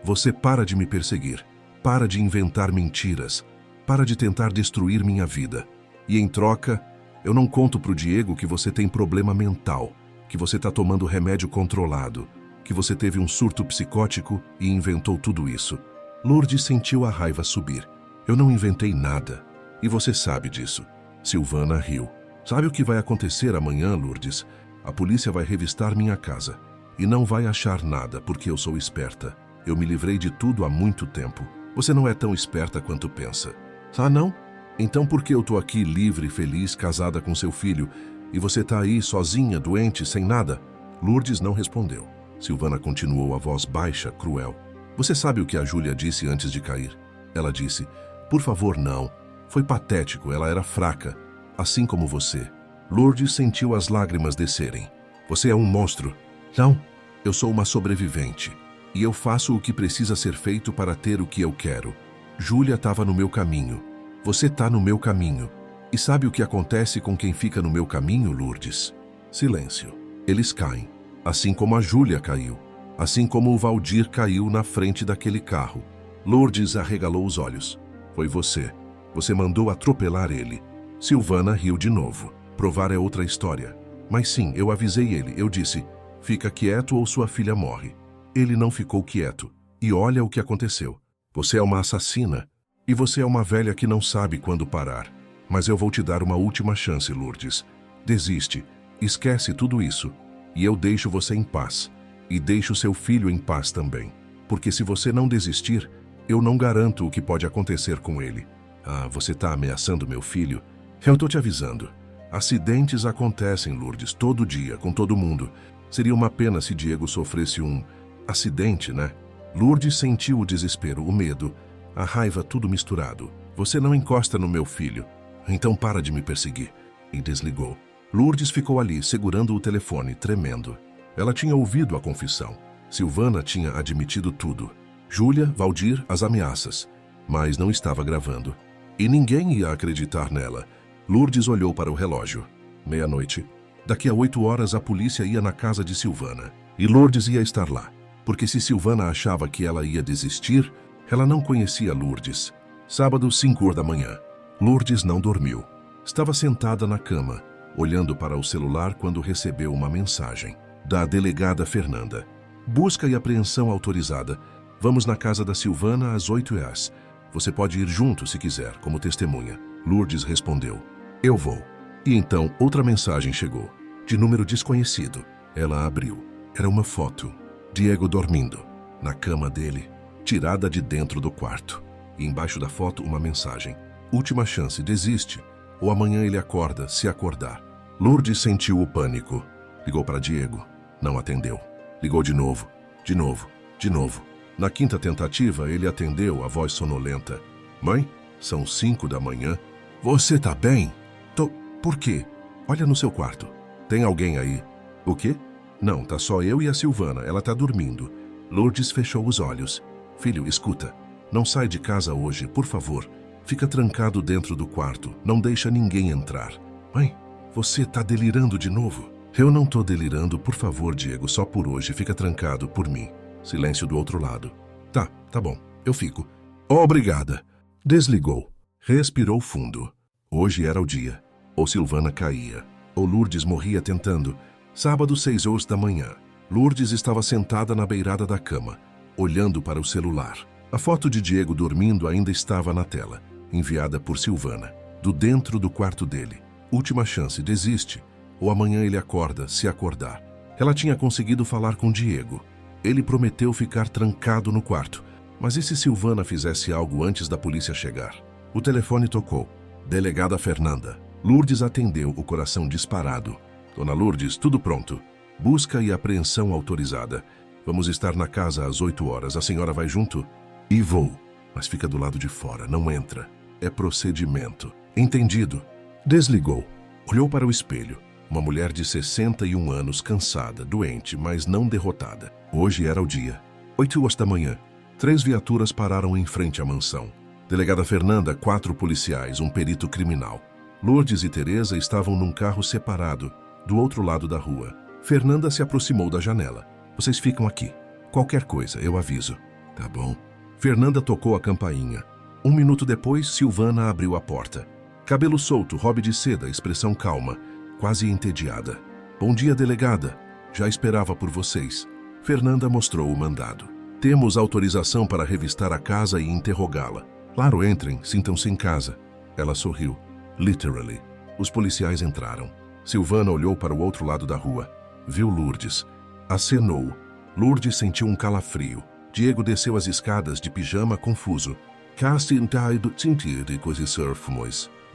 Você para de me perseguir. Para de inventar mentiras. Para de tentar destruir minha vida. E em troca, eu não conto pro Diego que você tem problema mental, que você tá tomando remédio controlado, que você teve um surto psicótico e inventou tudo isso. Lourdes sentiu a raiva subir. Eu não inventei nada. E você sabe disso. Silvana riu. Sabe o que vai acontecer amanhã, Lourdes? A polícia vai revistar minha casa. E não vai achar nada, porque eu sou esperta. Eu me livrei de tudo há muito tempo. Você não é tão esperta quanto pensa. Ah, não? Então por que eu tô aqui livre, feliz, casada com seu filho, e você tá aí sozinha, doente, sem nada? Lourdes não respondeu. Silvana continuou, a voz baixa, cruel. Você sabe o que a Júlia disse antes de cair? Ela disse, por favor, não. Foi patético, ela era fraca, assim como você. Lourdes sentiu as lágrimas descerem. Você é um monstro. Não, eu sou uma sobrevivente. E eu faço o que precisa ser feito para ter o que eu quero. Júlia estava no meu caminho. Você está no meu caminho. E sabe o que acontece com quem fica no meu caminho, Lourdes? Silêncio. Eles caem. Assim como a Júlia caiu. Assim como o Valdir caiu na frente daquele carro. Lourdes arregalou os olhos. Foi você. Você mandou atropelar ele. Silvana riu de novo. Provar é outra história. Mas sim, eu avisei ele. Eu disse, fica quieto ou sua filha morre. Ele não ficou quieto. E olha o que aconteceu. Você é uma assassina. E você é uma velha que não sabe quando parar. Mas eu vou te dar uma última chance, Lourdes. Desiste. Esquece tudo isso. E eu deixo você em paz. E deixo seu filho em paz também. Porque se você não desistir, eu não garanto o que pode acontecer com ele. Ah, você está ameaçando meu filho? Eu estou te avisando. Acidentes acontecem, Lourdes, todo dia, com todo mundo. Seria uma pena se Diego sofresse um acidente, né? Lourdes sentiu o desespero, o medo, a raiva, tudo misturado. Você não encosta no meu filho. Então para de me perseguir. E desligou. Lourdes ficou ali, segurando o telefone, tremendo. Ela tinha ouvido a confissão. Silvana tinha admitido tudo. Júlia, Valdir, as ameaças. Mas não estava gravando. E ninguém ia acreditar nela. Lourdes olhou para o relógio. 00:00. Daqui a 8 horas a polícia ia na casa de Silvana. E Lourdes ia estar lá. Porque se Silvana achava que ela ia desistir, ela não conhecia Lourdes. Sábado, 5 da manhã. Lourdes não dormiu. Estava sentada na cama, olhando para o celular quando recebeu uma mensagem da delegada Fernanda. Busca e apreensão autorizada. Vamos na casa da Silvana às 8h. Você pode ir junto se quiser, como testemunha. Lourdes respondeu. Eu vou. E então outra mensagem chegou, de número desconhecido. Ela abriu. Era uma foto. Diego dormindo, na cama dele, tirada de dentro do quarto. E embaixo da foto uma mensagem. Última chance, desiste. Ou amanhã ele acorda, se acordar. Lourdes sentiu o pânico. Ligou para Diego. Não atendeu. Ligou de novo, de novo, de novo. Na quinta tentativa, ele atendeu, a voz sonolenta. Mãe, são 5 da manhã. Você tá bem? Tô. Por quê? Olha no seu quarto. Tem alguém aí? O quê? Não, tá só eu e a Silvana. Ela tá dormindo. Lourdes fechou os olhos. Filho, escuta. Não sai de casa hoje, por favor. Fica trancado dentro do quarto. Não deixa ninguém entrar. Mãe, você tá delirando de novo? Eu não tô delirando, por favor, Diego, só por hoje. Fica trancado por mim. Silêncio do outro lado. Tá bom, eu fico. Obrigada. Desligou. Respirou fundo. Hoje era o dia. Ou Silvana caía, ou Lourdes morria tentando. Sábado, 6h da manhã. Lourdes estava sentada na beirada da cama, olhando para o celular. A foto de Diego dormindo ainda estava na tela, enviada por Silvana, do dentro do quarto dele. Última chance, desiste. Ou amanhã ele acorda, se acordar. Ela tinha conseguido falar com Diego. Ele prometeu ficar trancado no quarto. Mas e se Silvana fizesse algo antes da polícia chegar? O telefone tocou. Delegada Fernanda. Lourdes atendeu, o coração disparado. Dona Lourdes, tudo pronto. Busca e apreensão autorizada. Vamos estar na casa às 8h. A senhora vai junto? E vou. Mas fica do lado de fora, não entra. É procedimento. Entendido. Desligou. Olhou para o espelho. Uma mulher de 61 anos, cansada, doente, mas não derrotada. Hoje era o dia. 8h da manhã. 3 viaturas pararam em frente à mansão. Delegada Fernanda, 4 policiais, um perito criminal. Lourdes e Teresa estavam num carro separado, do outro lado da rua. Fernanda se aproximou da janela. Vocês ficam aqui. Qualquer coisa, eu aviso. Tá bom. Fernanda tocou a campainha. 1 minuto depois, Silvana abriu a porta. Cabelo solto, robe de seda, expressão calma. Quase entediada. Bom dia, delegada. Já esperava por vocês. Fernanda mostrou o mandado. Temos autorização para revistar a casa e interrogá-la. Claro, entrem, sintam-se em casa. Ela sorriu. Literally. Os policiais entraram. Silvana olhou para o outro lado da rua. Viu Lourdes. Acenou. Lourdes sentiu um calafrio. Diego desceu as escadas de pijama confuso.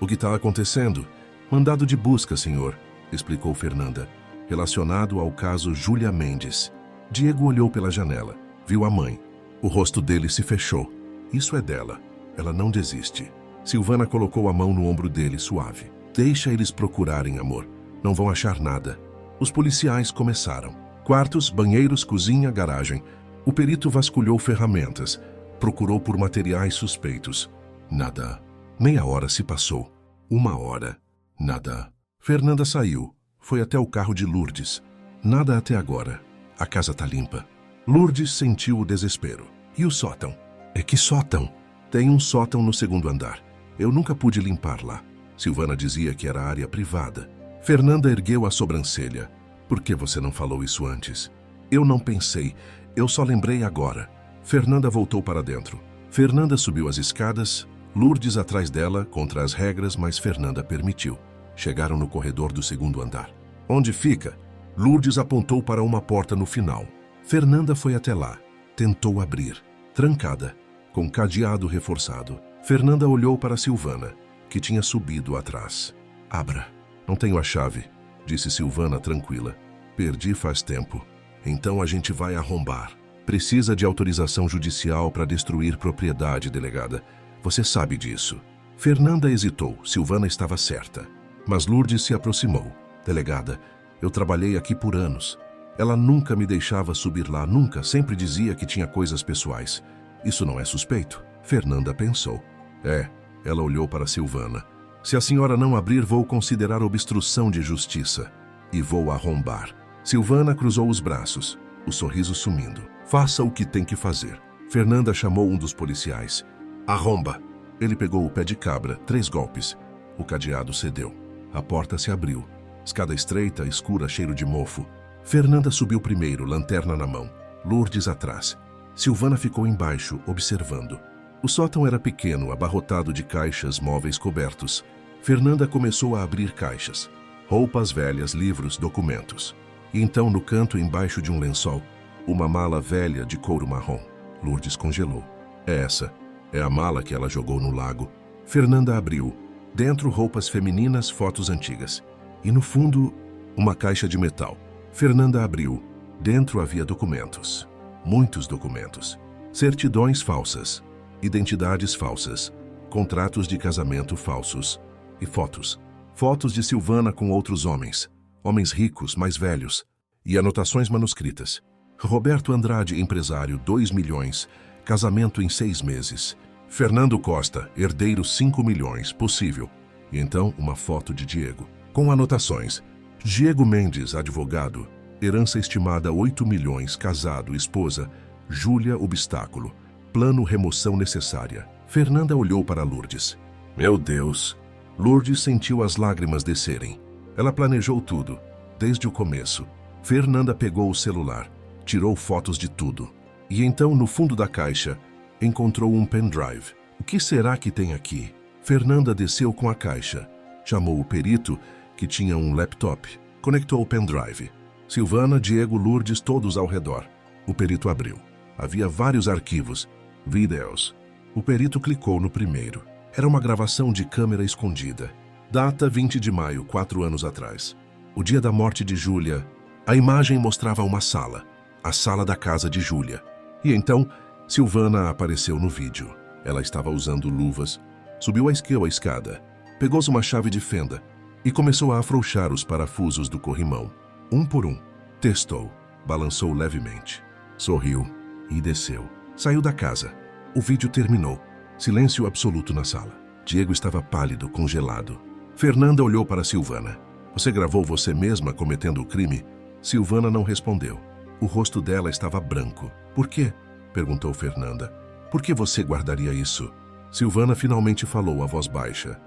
O que está acontecendo? Mandado de busca, senhor, explicou Fernanda, relacionado ao caso Júlia Mendes. Diego olhou pela janela. Viu a mãe. O rosto dele se fechou. Isso é dela. Ela não desiste. Silvana colocou a mão no ombro dele, suave. Deixa eles procurarem, amor. Não vão achar nada. Os policiais começaram. Quartos, banheiros, cozinha, garagem. O perito vasculhou ferramentas. Procurou por materiais suspeitos. Nada. Meia hora se passou. 1 hora. Nada. Fernanda saiu. Foi até o carro de Lourdes. Nada até agora. A casa tá limpa. Lourdes sentiu o desespero. E o sótão? É que sótão? Tem um sótão no 2º andar. Eu nunca pude limpar lá. Silvana dizia que era área privada. Fernanda ergueu a sobrancelha. Por que você não falou isso antes? Eu não pensei. Eu só lembrei agora. Fernanda voltou para dentro. Fernanda subiu as escadas. Lourdes atrás dela, contra as regras, mas Fernanda permitiu. Chegaram no corredor do 2º andar. Onde fica? Lourdes apontou para uma porta no final. Fernanda foi até lá. Tentou abrir. Trancada, com cadeado reforçado. Fernanda olhou para Silvana, que tinha subido atrás. Abra. Não tenho a chave, disse Silvana tranquila. Perdi faz tempo. Então a gente vai arrombar. Precisa de autorização judicial para destruir propriedade, delegada. Você sabe disso. Fernanda hesitou. Silvana estava certa. Mas Lourdes se aproximou. Delegada, eu trabalhei aqui por anos. Ela nunca me deixava subir lá, nunca. Sempre dizia que tinha coisas pessoais. Isso não é suspeito? Fernanda pensou. Ela olhou para Silvana. Se a senhora não abrir, vou considerar obstrução de justiça. E vou arrombar. Silvana cruzou os braços, o sorriso sumindo. Faça o que tem que fazer. Fernanda chamou um dos policiais. Arromba. Ele pegou o pé de cabra, 3 golpes. O cadeado cedeu. A porta se abriu. Escada estreita, escura, cheiro de mofo. Fernanda subiu primeiro, lanterna na mão. Lourdes atrás. Silvana ficou embaixo, observando. O sótão era pequeno, abarrotado de caixas móveis cobertos. Fernanda começou a abrir caixas. Roupas velhas, livros, documentos. E então, no canto embaixo de um lençol, uma mala velha de couro marrom. Lourdes congelou. É essa. É a mala que ela jogou no lago. Fernanda abriu. Dentro, roupas femininas, fotos antigas. E no fundo, uma caixa de metal. Fernanda abriu. Dentro havia documentos. Muitos documentos. Certidões falsas. Identidades falsas. Contratos de casamento falsos. E fotos. Fotos de Silvana com outros homens. Homens ricos, mais velhos. E anotações manuscritas. Roberto Andrade, empresário, 2 milhões. Casamento em 6 meses. Fernando Costa, herdeiro 5 milhões, possível. E então, uma foto de Diego. Com anotações. Diego Mendes, advogado. Herança estimada 8 milhões, casado, esposa. Júlia, obstáculo. Plano remoção necessária. Fernanda olhou para Lourdes. Meu Deus! Lourdes sentiu as lágrimas descerem. Ela planejou tudo, desde o começo. Fernanda pegou o celular, tirou fotos de tudo. E então, no fundo da caixa, encontrou um pendrive. O que será que tem aqui? Fernanda desceu com a caixa. Chamou o perito, que tinha um laptop. Conectou o pendrive. Silvana, Diego, Lourdes, todos ao redor. O perito abriu. Havia vários arquivos. Vídeos. O perito clicou no primeiro. Era uma gravação de câmera escondida. Data 20 de maio, 4 anos atrás. O dia da morte de Júlia. A imagem mostrava uma sala. A sala da casa de Júlia. E então, Silvana apareceu no vídeo. Ela estava usando luvas. Subiu a escada. Pegou uma chave de fenda e começou a afrouxar os parafusos do corrimão. Um por um. Testou. Balançou levemente. Sorriu e desceu. Saiu da casa. O vídeo terminou. Silêncio absoluto na sala. Diego estava pálido, congelado. Fernanda olhou para Silvana. Você gravou você mesma cometendo o crime? Silvana não respondeu. O rosto dela estava branco. Por quê? Perguntou Fernanda. Por que você guardaria isso? Silvana finalmente falou a voz baixa.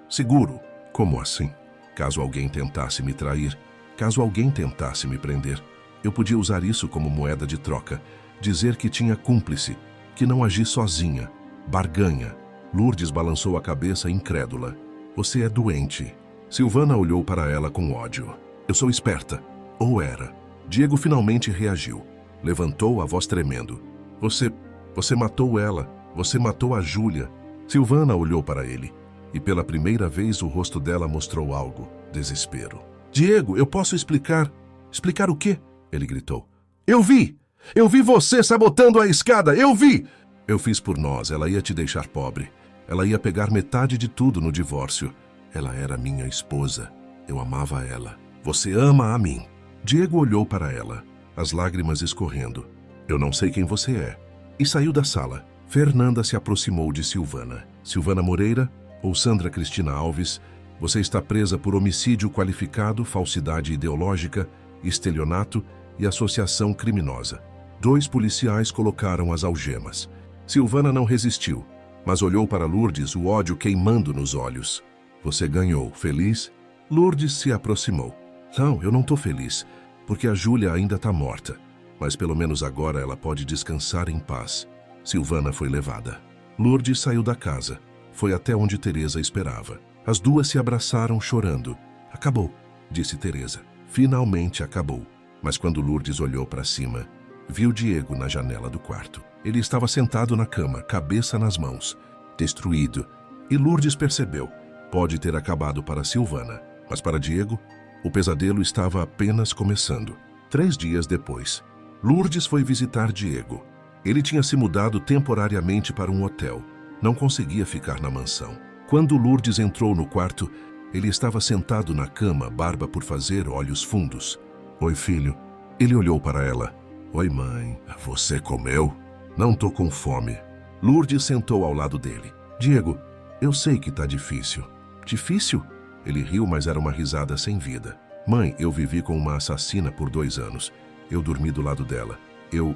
Seguro. Como assim? Caso alguém tentasse me trair, caso alguém tentasse me prender, eu podia usar isso como moeda de troca, dizer que tinha cúmplice, que não agi sozinha, barganha. Lourdes balançou a cabeça incrédula. Você é doente. Silvana olhou para ela com ódio. Eu sou esperta. Ou era. Diego finalmente reagiu. Levantou a voz tremendo. Você matou ela. Você matou a Júlia. Silvana olhou para ele. E pela primeira vez o rosto dela mostrou algo. Desespero. Diego, eu posso explicar. Explicar o quê? Ele gritou. Eu vi! Eu vi você sabotando a escada! Eu vi! Eu fiz por nós. Ela ia te deixar pobre. Ela ia pegar metade de tudo no divórcio. Ela era minha esposa. Eu amava ela. Você ama a mim. Diego olhou para ela, as lágrimas escorrendo. Eu não sei quem você é. E saiu da sala. Fernanda se aproximou de Silvana. Silvana Moreira ou Sandra Cristina Alves, você está presa por homicídio qualificado, falsidade ideológica, estelionato e associação criminosa. 2 policiais colocaram as algemas. Silvana não resistiu, mas olhou para Lourdes, o ódio queimando nos olhos. Você ganhou. Feliz? Lourdes se aproximou. Não, eu não estou feliz, porque a Júlia ainda está morta. Mas pelo menos agora ela pode descansar em paz. Silvana foi levada. Lourdes saiu da casa. Foi até onde Teresa esperava. As duas se abraçaram chorando. Acabou, disse Teresa. Finalmente acabou. Mas quando Lourdes olhou para cima, viu Diego na janela do quarto. Ele estava sentado na cama, cabeça nas mãos, destruído. E Lourdes percebeu. Pode ter acabado para Silvana, mas para Diego, o pesadelo estava apenas começando. 3 dias depois, Lourdes foi visitar Diego. Ele tinha se mudado temporariamente para um hotel. Não conseguia ficar na mansão. Quando Lourdes entrou no quarto, ele estava sentado na cama, barba por fazer, olhos fundos. Oi, filho. Ele olhou para ela. Oi, mãe. Você comeu? Não tô com fome. Lourdes sentou ao lado dele. Diego, eu sei que tá difícil. Difícil? Ele riu, mas era uma risada sem vida. Mãe, eu vivi com uma assassina por 2 anos. Eu dormi do lado dela. Eu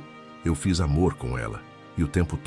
fiz amor com ela. E o tempo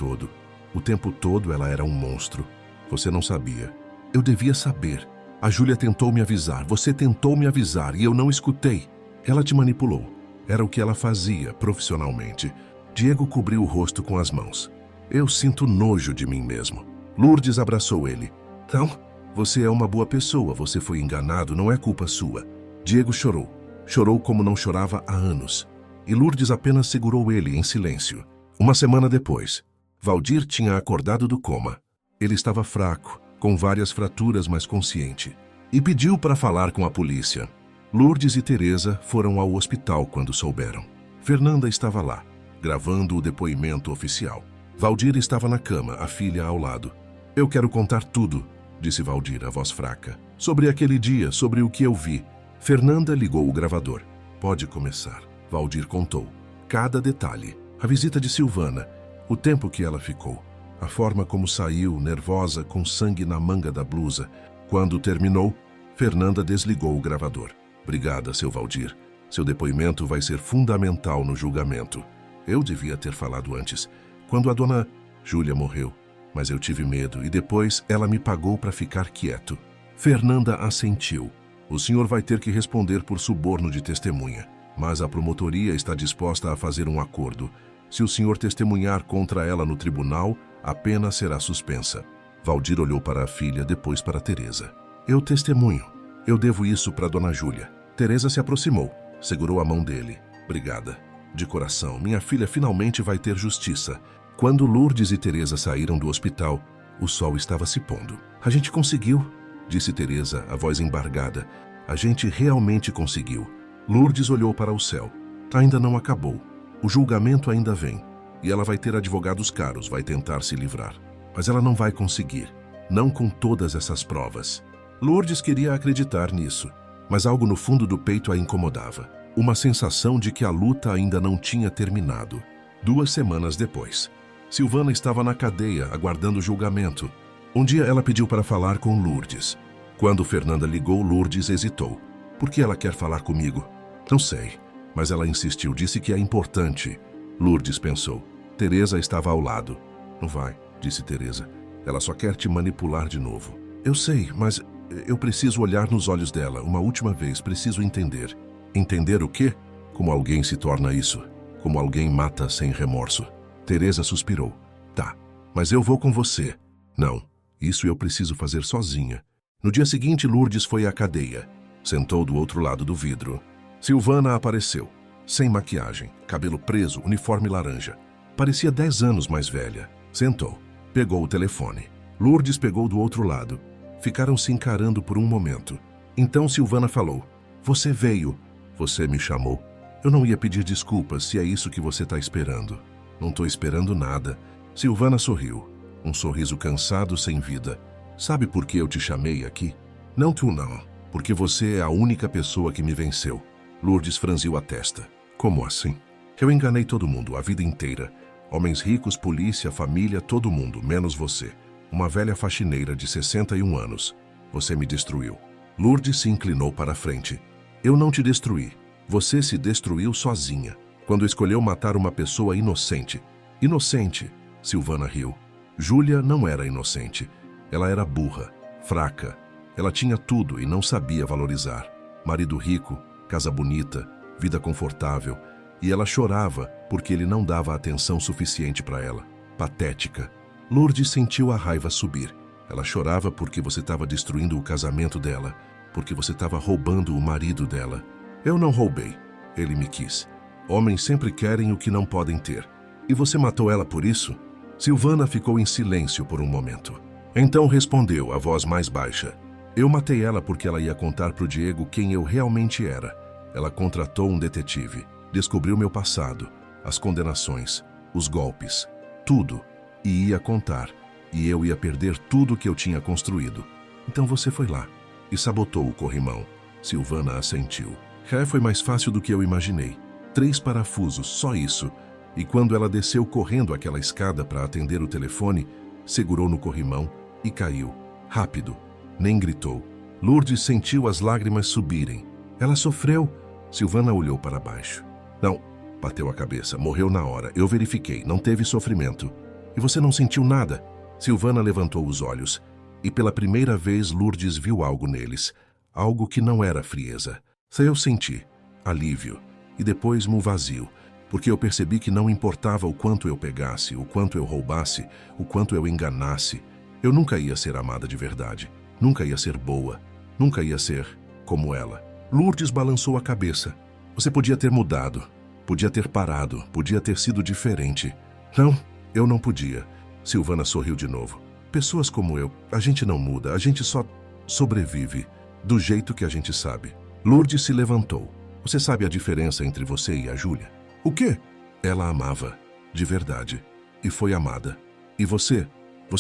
todo ela era um monstro. Você não sabia. Eu devia saber. A Júlia tentou me avisar. Você tentou me avisar e eu não escutei. Ela te manipulou. Era o que ela fazia profissionalmente. Diego cobriu o rosto com as mãos. Eu sinto nojo de mim mesmo. Lourdes abraçou ele. Então, você é uma boa pessoa, você foi enganado, não é culpa sua. Diego chorou. Chorou como não chorava há anos. E Lourdes apenas segurou ele em silêncio. Uma semana depois, Valdir tinha acordado do coma. Ele estava fraco, com várias fraturas, mas consciente. E pediu para falar com a polícia. Lourdes e Teresa foram ao hospital quando souberam. Fernanda estava lá, gravando o depoimento oficial. Valdir estava na cama, a filha ao lado. Eu quero contar tudo, disse Valdir, a voz fraca. Sobre aquele dia, sobre o que eu vi. Fernanda ligou o gravador. Pode começar. Valdir contou. Cada detalhe. A visita de Silvana. O tempo que ela ficou. A forma como saiu, nervosa, com sangue na manga da blusa. Quando terminou, Fernanda desligou o gravador. Obrigada, seu Valdir. Seu depoimento vai ser fundamental no julgamento. Eu devia ter falado antes. Quando a dona Júlia morreu. Mas eu tive medo e depois ela me pagou para ficar quieto. Fernanda assentiu. O senhor vai ter que responder por suborno de testemunha. Mas a promotoria está disposta a fazer um acordo. Se o senhor testemunhar contra ela no tribunal, a pena será suspensa. Valdir olhou para a filha, depois para Teresa. Eu testemunho. Eu devo isso para dona Júlia. Teresa se aproximou, segurou a mão dele. Obrigada. De coração, minha filha finalmente vai ter justiça. Quando Lourdes e Teresa saíram do hospital, o sol estava se pondo. A gente conseguiu, disse Teresa, a voz embargada. A gente realmente conseguiu. Lourdes olhou para o céu. Ainda não acabou. O julgamento ainda vem. E ela vai ter advogados caros, vai tentar se livrar. Mas ela não vai conseguir. Não com todas essas provas. Lourdes queria acreditar nisso. Mas algo no fundo do peito a incomodava. Uma sensação de que a luta ainda não tinha terminado. 2 semanas depois, Silvana estava na cadeia, aguardando o julgamento. Um dia ela pediu para falar com Lourdes. Quando Fernanda ligou, Lourdes hesitou. Por que ela quer falar comigo? Não sei, mas ela insistiu, disse que é importante. Lourdes pensou. Teresa estava ao lado. Não vai, disse Teresa. Ela só quer te manipular de novo. Eu sei, mas eu preciso olhar nos olhos dela uma última vez, preciso entender. Entender o quê? Como alguém se torna isso? Como alguém mata sem remorso? Teresa suspirou. Tá, mas eu vou com você. Não, isso eu preciso fazer sozinha. No dia seguinte, Lourdes foi à cadeia. Sentou do outro lado do vidro. Silvana apareceu. Sem maquiagem, cabelo preso, uniforme laranja. Parecia 10 anos mais velha. Sentou. Pegou o telefone. Lourdes pegou do outro lado. Ficaram se encarando por um momento. Então Silvana falou. Você veio. Você me chamou. Eu não ia pedir desculpas se é isso que você está esperando. Não estou esperando nada. Silvana sorriu. Um sorriso cansado, sem vida. Sabe por que eu te chamei aqui? Não tu não. Porque você é a única pessoa que me venceu. Lourdes franziu a testa. Como assim? Eu enganei todo mundo, a vida inteira. Homens ricos, polícia, família, todo mundo, menos você. Uma velha faxineira de 61 anos. Você me destruiu. Lourdes se inclinou para a frente. Eu não te destruí. Você se destruiu sozinha. Quando escolheu matar uma pessoa inocente. Inocente, Silvana riu. Júlia não era inocente. Ela era burra, fraca. Ela tinha tudo e não sabia valorizar. Marido rico, casa bonita, vida confortável. E ela chorava porque ele não dava atenção suficiente para ela. Patética. Lourdes sentiu a raiva subir. Ela chorava porque você estava destruindo o casamento dela, porque você estava roubando o marido dela. Eu não roubei. Ele me quis. Homens sempre querem o que não podem ter. E você matou ela por isso? Silvana ficou em silêncio por um momento. Então respondeu, a voz mais baixa. Eu matei ela porque ela ia contar pro Diego quem eu realmente era. Ela contratou um detetive. Descobriu meu passado, as condenações, os golpes, tudo. E ia contar. E eu ia perder tudo que eu tinha construído. Então você foi lá e sabotou o corrimão. Silvana assentiu. Foi mais fácil do que eu imaginei. 3 parafusos, só isso. E quando ela desceu correndo aquela escada para atender o telefone, segurou no corrimão e caiu. Rápido. Nem gritou. Lourdes sentiu as lágrimas subirem. Ela sofreu. Silvana olhou para baixo. Não, bateu a cabeça. Morreu na hora. Eu verifiquei. Não teve sofrimento. E você não sentiu nada? Silvana levantou os olhos. E pela primeira vez Lourdes viu algo neles. Algo que não era frieza. Eu senti. Alívio. e depois um vazio, porque eu percebi que não importava o quanto eu pegasse, o quanto eu roubasse, o quanto eu enganasse, eu nunca ia ser amada de verdade, nunca ia ser boa, nunca ia ser como ela. Lourdes balançou a cabeça. Você podia ter mudado, podia ter parado, podia ter sido diferente. Não, eu não podia. Silvana sorriu de novo. Pessoas como eu, a gente não muda, a gente só sobrevive do jeito que a gente sabe. Lourdes se levantou. Você sabe a diferença entre você e a Júlia? O quê? Ela amava, de verdade, e foi amada. E você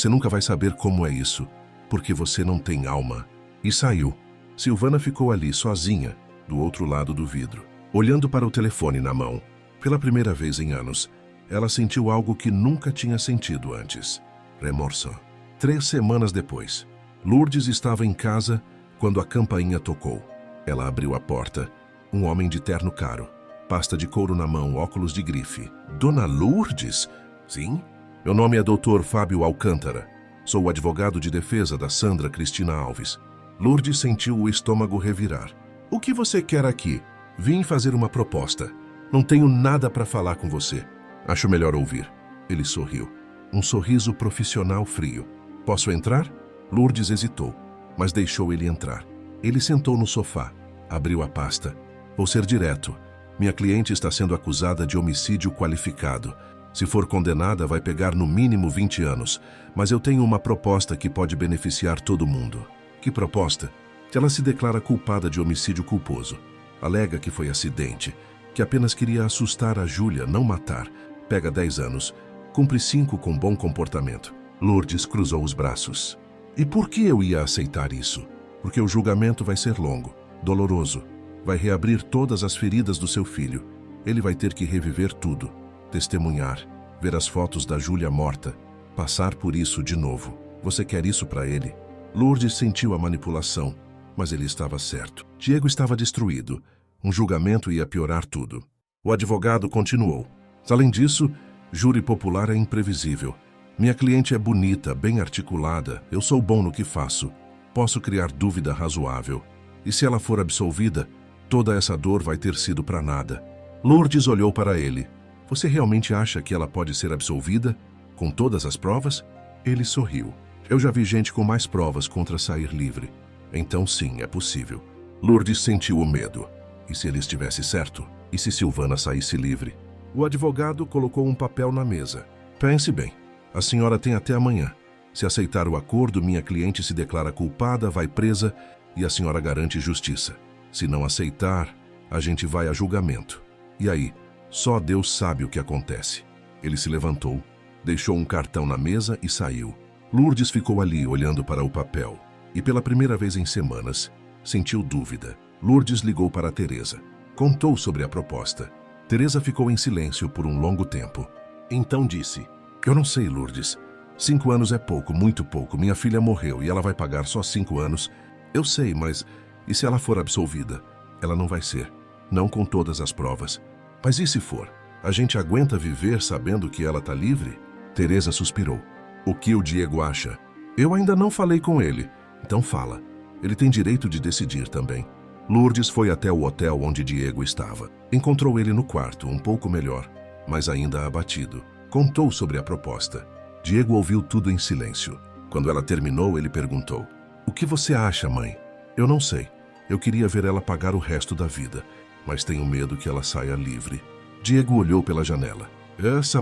nunca vai saber como é isso, porque você não tem alma. E saiu. Silvana ficou ali sozinha, do outro lado do vidro, olhando para o telefone na mão. Pela primeira vez em anos, ela sentiu algo que nunca tinha sentido antes. Remorso. 3 semanas depois, Lourdes estava em casa quando a campainha tocou. Ela abriu a porta. Um homem de terno caro, pasta de couro na mão, óculos de grife. Dona Lourdes? Sim? Meu nome é Dr. Fábio Alcântara. Sou o advogado de defesa da Sandra Cristina Alves. Lourdes sentiu o estômago revirar. O que você quer aqui? Vim fazer uma proposta. Não tenho nada para falar com você. Acho melhor ouvir. Ele sorriu. Um sorriso profissional frio. Posso entrar? Lourdes hesitou, mas deixou ele entrar. Ele sentou no sofá, abriu a pasta. Vou ser direto. Minha cliente está sendo acusada de homicídio qualificado. Se for condenada, vai pegar no mínimo 20 anos. Mas eu tenho uma proposta que pode beneficiar todo mundo. Que proposta? Ela se declara culpada de homicídio culposo. Alega que foi acidente, que apenas queria assustar a Júlia, não matar. Pega 10 anos. Cumpre 5 com bom comportamento. Lourdes cruzou os braços. E por que eu ia aceitar isso? Porque o julgamento vai ser longo, doloroso. Vai reabrir todas as feridas do seu filho. Ele vai ter que reviver tudo, testemunhar, ver as fotos da Júlia morta, passar por isso de novo. Você quer isso para ele? Lourdes sentiu a manipulação, mas ele estava certo. Diego estava destruído. Um julgamento ia piorar tudo. O advogado continuou. Além disso, júri popular é imprevisível. Minha cliente é bonita, bem articulada. Eu sou bom no que faço. Posso criar dúvida razoável. E se ela for absolvida, toda essa dor vai ter sido para nada. Lourdes olhou para ele. Você realmente acha que ela pode ser absolvida? Com todas as provas? Ele sorriu. Eu já vi gente com mais provas contra sair livre. Então sim, é possível. Lourdes sentiu o medo. E se ele estivesse certo? E se Silvana saísse livre? O advogado colocou um papel na mesa. Pense bem. A senhora tem até amanhã. Se aceitar o acordo, minha cliente se declara culpada, vai presa e a senhora garante justiça. Se não aceitar, a gente vai a julgamento. E aí, só Deus sabe o que acontece. Ele se levantou, deixou um cartão na mesa e saiu. Lourdes ficou ali olhando para o papel e pela primeira vez em semanas, sentiu dúvida. Lourdes ligou para Teresa. Contou sobre a proposta. Teresa ficou em silêncio por um longo tempo. Então disse: Eu não sei, Lourdes. 5 anos é pouco, muito pouco. Minha filha morreu e ela vai pagar só 5 anos. Eu sei, mas e se ela for absolvida? Ela não vai ser. Não com todas as provas. Mas e se for? A gente aguenta viver sabendo que ela está livre? Teresa suspirou. O que o Diego acha? Eu ainda não falei com ele. Então fala. Ele tem direito de decidir também. Lourdes foi até o hotel onde Diego estava. Encontrou ele no quarto, um pouco melhor, mas ainda abatido. Contou sobre a proposta. Diego ouviu tudo em silêncio. Quando ela terminou, ele perguntou: O que você acha, mãe? Eu não sei. Eu queria ver ela pagar o resto da vida, mas tenho medo que ela saia livre. Diego olhou pela janela.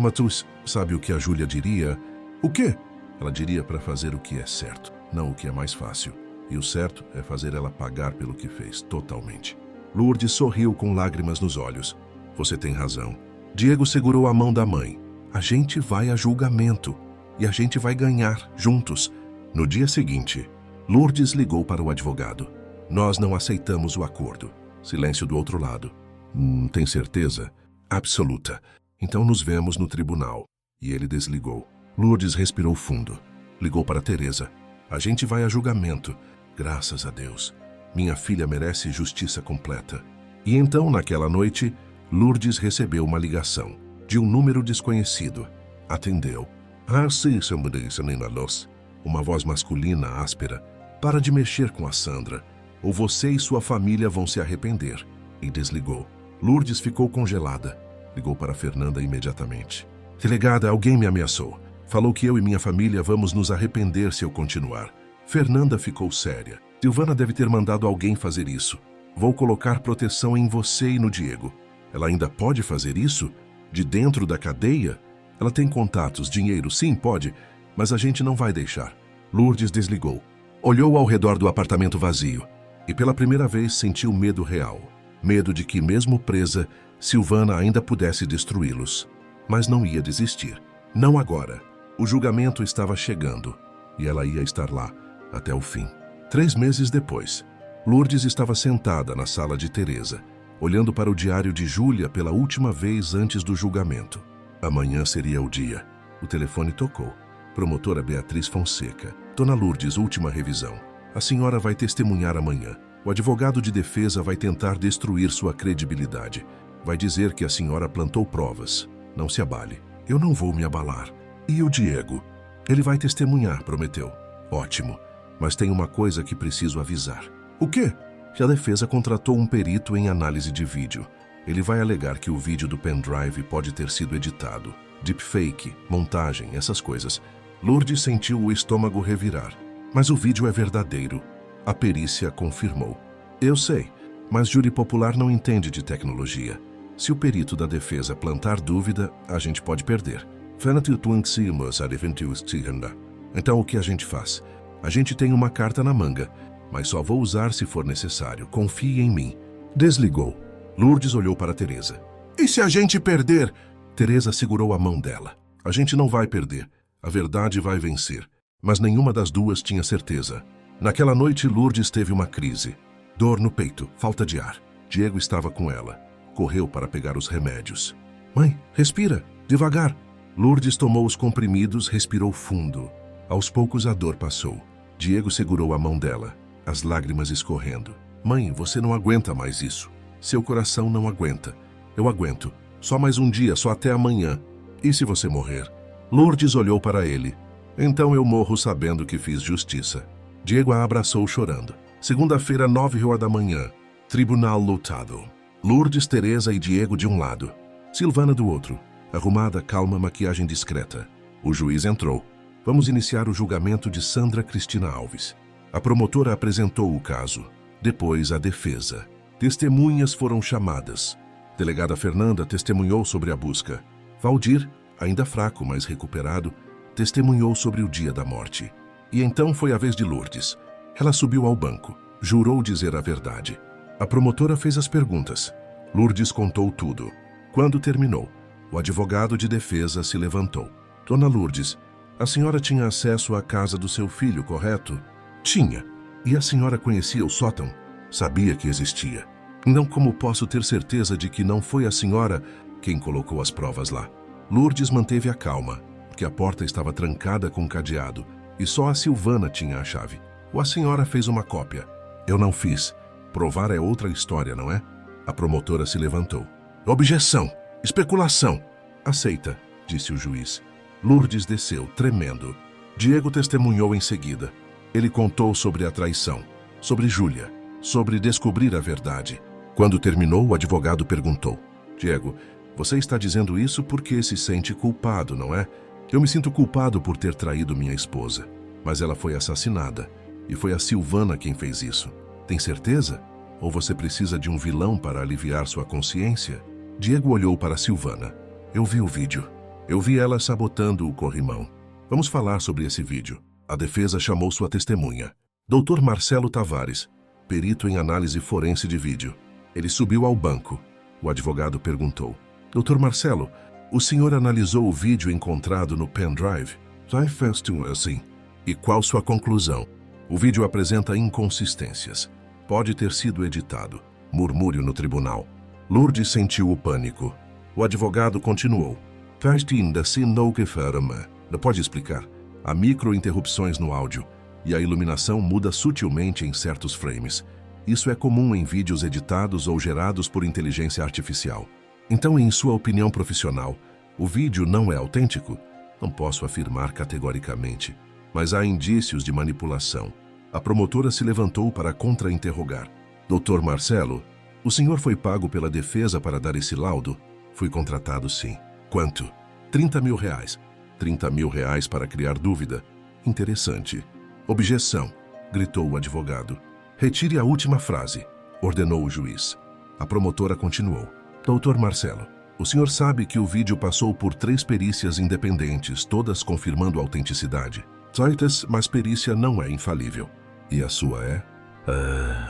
Matus, sabe o que a Júlia diria? O quê? Ela diria para fazer o que é certo, não o que é mais fácil. E o certo é fazer ela pagar pelo que fez, totalmente. Lourdes sorriu com lágrimas nos olhos. Você tem razão. Diego segurou a mão da mãe. A gente vai a julgamento. E a gente vai ganhar, juntos. No dia seguinte, Lourdes ligou para o advogado. Nós não aceitamos o acordo. Silêncio do outro lado. Tem certeza? Absoluta. Então nos vemos no tribunal. E ele desligou. Lourdes respirou fundo. Ligou para Teresa. A gente vai a julgamento. Graças a Deus. Minha filha merece justiça completa. E então, naquela noite, Lourdes recebeu uma ligação de um número desconhecido. Atendeu. Sim, senhorina Luz. Uma voz masculina áspera. Para de mexer com a Sandra, ou você e sua família vão se arrepender. E desligou. Lourdes ficou congelada. Ligou para Fernanda imediatamente. Delegada, alguém me ameaçou. Falou que eu e minha família vamos nos arrepender se eu continuar. Fernanda ficou séria. Silvana deve ter mandado alguém fazer isso. Vou colocar proteção em você e no Diego. Ela ainda pode fazer isso? De dentro da cadeia? Ela tem contatos, dinheiro, sim, pode, mas a gente não vai deixar. Lourdes desligou. Olhou ao redor do apartamento vazio e pela primeira vez sentiu medo real. Medo de que, mesmo presa, Silvana ainda pudesse destruí-los. Mas não ia desistir. Não agora. O julgamento estava chegando e ela ia estar lá até o fim. 3 meses depois, Lourdes estava sentada na sala de Teresa, olhando para o diário de Júlia pela última vez antes do julgamento. Amanhã seria o dia. O telefone tocou. Promotora Beatriz Fonseca. Dona Lourdes, última revisão. A senhora vai testemunhar amanhã. O advogado de defesa vai tentar destruir sua credibilidade. Vai dizer que a senhora plantou provas. Não se abale. Eu não vou me abalar. E o Diego? Ele vai testemunhar, prometeu. Ótimo. Mas tem uma coisa que preciso avisar. O quê? Que a defesa contratou um perito em análise de vídeo. Ele vai alegar que o vídeo do pendrive pode ter sido editado. Deepfake, montagem, essas coisas. Lourdes sentiu o estômago revirar. Mas o vídeo é verdadeiro. A perícia confirmou. Eu sei, mas júri popular não entende de tecnologia. Se o perito da defesa plantar dúvida, a gente pode perder. Então o que a gente faz? A gente tem uma carta na manga, mas só vou usar se for necessário. Confie em mim. Desligou. Lourdes olhou para Teresa. E se a gente perder? Teresa segurou a mão dela. A gente não vai perder. A verdade vai vencer. Mas nenhuma das duas tinha certeza. Naquela noite, Lourdes teve uma crise. Dor no peito, falta de ar. Diego estava com ela. Correu para pegar os remédios. Mãe, respira, devagar. Lourdes tomou os comprimidos, respirou fundo. Aos poucos a dor passou. Diego segurou a mão dela, as lágrimas escorrendo. Mãe, você não aguenta mais isso. Seu coração não aguenta. Eu aguento. Só mais um dia, só até amanhã. E se você morrer? Lourdes olhou para ele. Então eu morro sabendo que fiz justiça. Diego a abraçou chorando. Segunda-feira, 9h da manhã. Tribunal lotado. Lourdes, Teresa e Diego de um lado. Silvana do outro. Arrumada, calma, maquiagem discreta. O juiz entrou. Vamos iniciar o julgamento de Sandra Cristina Alves. A promotora apresentou o caso. Depois, a defesa. Testemunhas foram chamadas. Delegada Fernanda testemunhou sobre a busca. Valdir, ainda fraco, mas recuperado, testemunhou sobre o dia da morte. E então foi a vez de Lourdes. Ela subiu ao banco. Jurou dizer a verdade. A promotora fez as perguntas. Lourdes contou tudo. Quando terminou, o advogado de defesa se levantou. Dona Lourdes, a senhora tinha acesso à casa do seu filho, correto? Tinha. E a senhora conhecia o sótão? Sabia que existia. Então como posso ter certeza de que não foi a senhora quem colocou as provas lá? Lourdes manteve a calma, porque a porta estava trancada com cadeado e só a Silvana tinha a chave. Ou a senhora fez uma cópia? Eu não fiz. Provar é outra história, não é? A promotora se levantou. Objeção! Especulação! Aceita, disse o juiz. Lourdes desceu, tremendo. Diego testemunhou em seguida. Ele contou sobre a traição, sobre Júlia, sobre descobrir a verdade. Quando terminou, o advogado perguntou. Diego, você está dizendo isso porque se sente culpado, não é? Eu me sinto culpado por ter traído minha esposa. Mas ela foi assassinada. E foi a Silvana quem fez isso. Tem certeza? Ou você precisa de um vilão para aliviar sua consciência? Diego olhou para Silvana. Eu vi o vídeo. Eu vi ela sabotando o corrimão. Vamos falar sobre esse vídeo. A defesa chamou sua testemunha. Dr. Marcelo Tavares, perito em análise forense de vídeo. Ele subiu ao banco. O advogado perguntou. Dr. Marcelo, o senhor analisou o vídeo encontrado no pendrive? Assim. E qual sua conclusão? O vídeo apresenta inconsistências. Pode ter sido editado. Murmúrio no tribunal. Lourdes sentiu o pânico. O advogado continuou. Não pode explicar. Há micro-interrupções no áudio e a iluminação muda sutilmente em certos frames. Isso é comum em vídeos editados ou gerados por inteligência artificial. Então, em sua opinião profissional, o vídeo não é autêntico? Não posso afirmar categoricamente, mas há indícios de manipulação. A promotora se levantou para contra-interrogar. Dr. Marcelo, O senhor foi pago pela defesa para dar esse laudo? Fui contratado, sim. Quanto? 30 mil reais. 30 mil reais para criar dúvida. Interessante. Objeção, gritou o advogado. Retire a última frase, ordenou o juiz. A promotora continuou. Doutor Marcelo, o senhor sabe que o vídeo passou por 3 perícias independentes, todas confirmando a autenticidade. Certas, mas perícia não é infalível. E a sua é?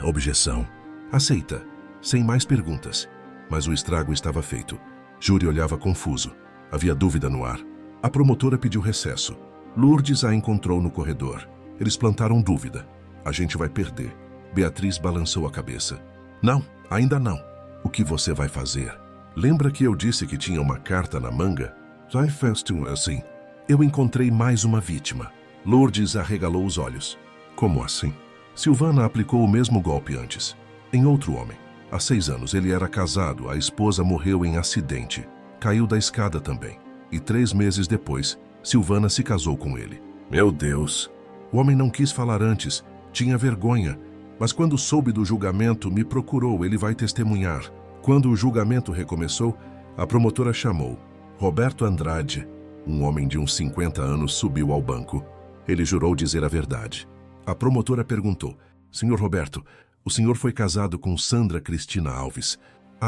Objeção. Aceita, sem mais perguntas. Mas o estrago estava feito. Júri olhava confuso. Havia dúvida no ar. A promotora pediu recesso. Lourdes a encontrou no corredor. Eles plantaram dúvida. A gente vai perder. Beatriz balançou a cabeça. Não, ainda não. O que você vai fazer? Lembra que eu disse que tinha uma carta na manga? Vai festo assim. Eu encontrei mais uma vítima. Lourdes arregalou os olhos. Como assim? Silvana aplicou o mesmo golpe antes. Em outro homem. Há 6 anos ele era casado, a esposa morreu em acidente. Caiu da escada também. E 3 meses depois, Silvana se casou com ele. Meu Deus! O homem não quis falar antes, tinha vergonha. Mas quando soube do julgamento, me procurou, ele vai testemunhar. Quando o julgamento recomeçou, a promotora chamou. Roberto Andrade, um homem de uns 50 anos, subiu ao banco. Ele jurou dizer a verdade. A promotora perguntou, Senhor Roberto, o senhor foi casado com Sandra Cristina Alves?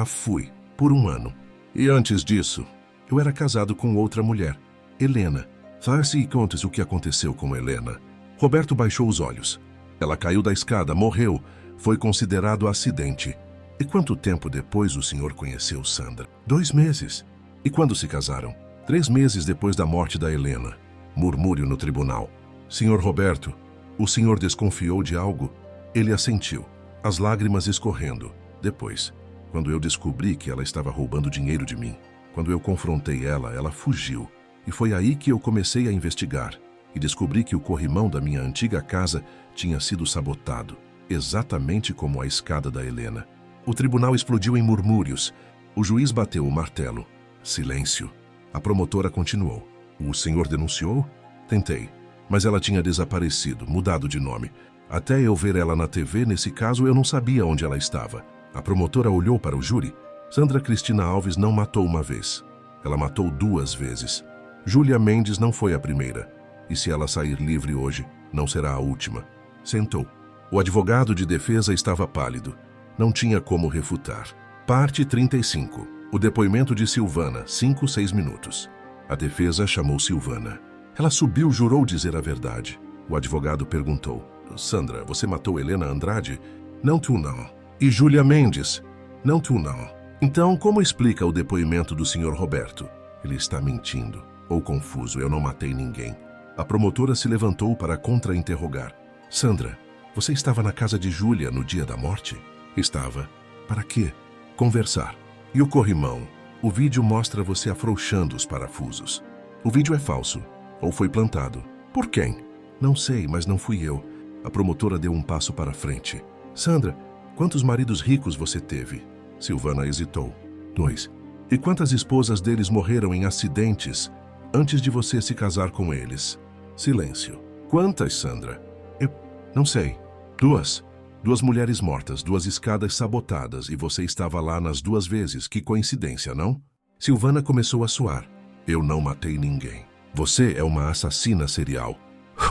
Fui, por 1 ano. E antes disso, eu era casado com outra mulher, Helena. Faz-se e contes o que aconteceu com Helena. Roberto baixou os olhos. Ela caiu da escada, morreu. Foi considerado acidente. E quanto tempo depois o senhor conheceu Sandra? 2 meses. E quando se casaram? 3 meses depois da morte da Helena. Murmúrio no tribunal. Senhor Roberto, o senhor desconfiou de algo? Ele assentiu, as lágrimas escorrendo. Depois, quando eu descobri que ela estava roubando dinheiro de mim, quando eu confrontei ela, ela fugiu. E foi aí que eu comecei a investigar. E descobri que o corrimão da minha antiga casa tinha sido sabotado, exatamente como a escada da Helena. O tribunal explodiu em murmúrios. O juiz bateu o martelo. Silêncio. A promotora continuou. O senhor denunciou? Tentei, mas ela tinha desaparecido, mudado de nome. Até eu ver ela na TV, nesse caso, eu não sabia onde ela estava. A promotora olhou para o júri. Sandra Cristina Alves não matou uma vez. Ela matou 2 vezes. Júlia Mendes não foi a primeira. E se ela sair livre hoje, não será a última. Sentou. O advogado de defesa estava pálido. Não tinha como refutar. Parte 35. O depoimento de Silvana, 5-6 minutos. A defesa chamou Silvana. Ela subiu, jurou dizer a verdade. O advogado perguntou. Sandra, você matou Helena Andrade? Não, tu não. E Júlia Mendes? Não, tu não. Então, como explica o depoimento do senhor Roberto? Ele está mentindo. Ou confuso, eu não matei ninguém. A promotora se levantou para contra-interrogar. Sandra, você estava na casa de Júlia no dia da morte? Estava. Para quê? Conversar. E o corrimão? O vídeo mostra você afrouxando os parafusos. O vídeo é falso. Ou foi plantado. Por quem? Não sei, mas não fui eu. A promotora deu um passo para frente. Sandra, quantos maridos ricos você teve? Silvana hesitou. 2. E quantas esposas deles morreram em acidentes antes de você se casar com eles? Silêncio. Quantas, Sandra? Eu não sei. 2. 2 mulheres mortas, 2 escadas sabotadas, e você estava lá nas 2 vezes. Que coincidência, não? Silvana começou a suar. Eu não matei ninguém. Você é uma assassina serial.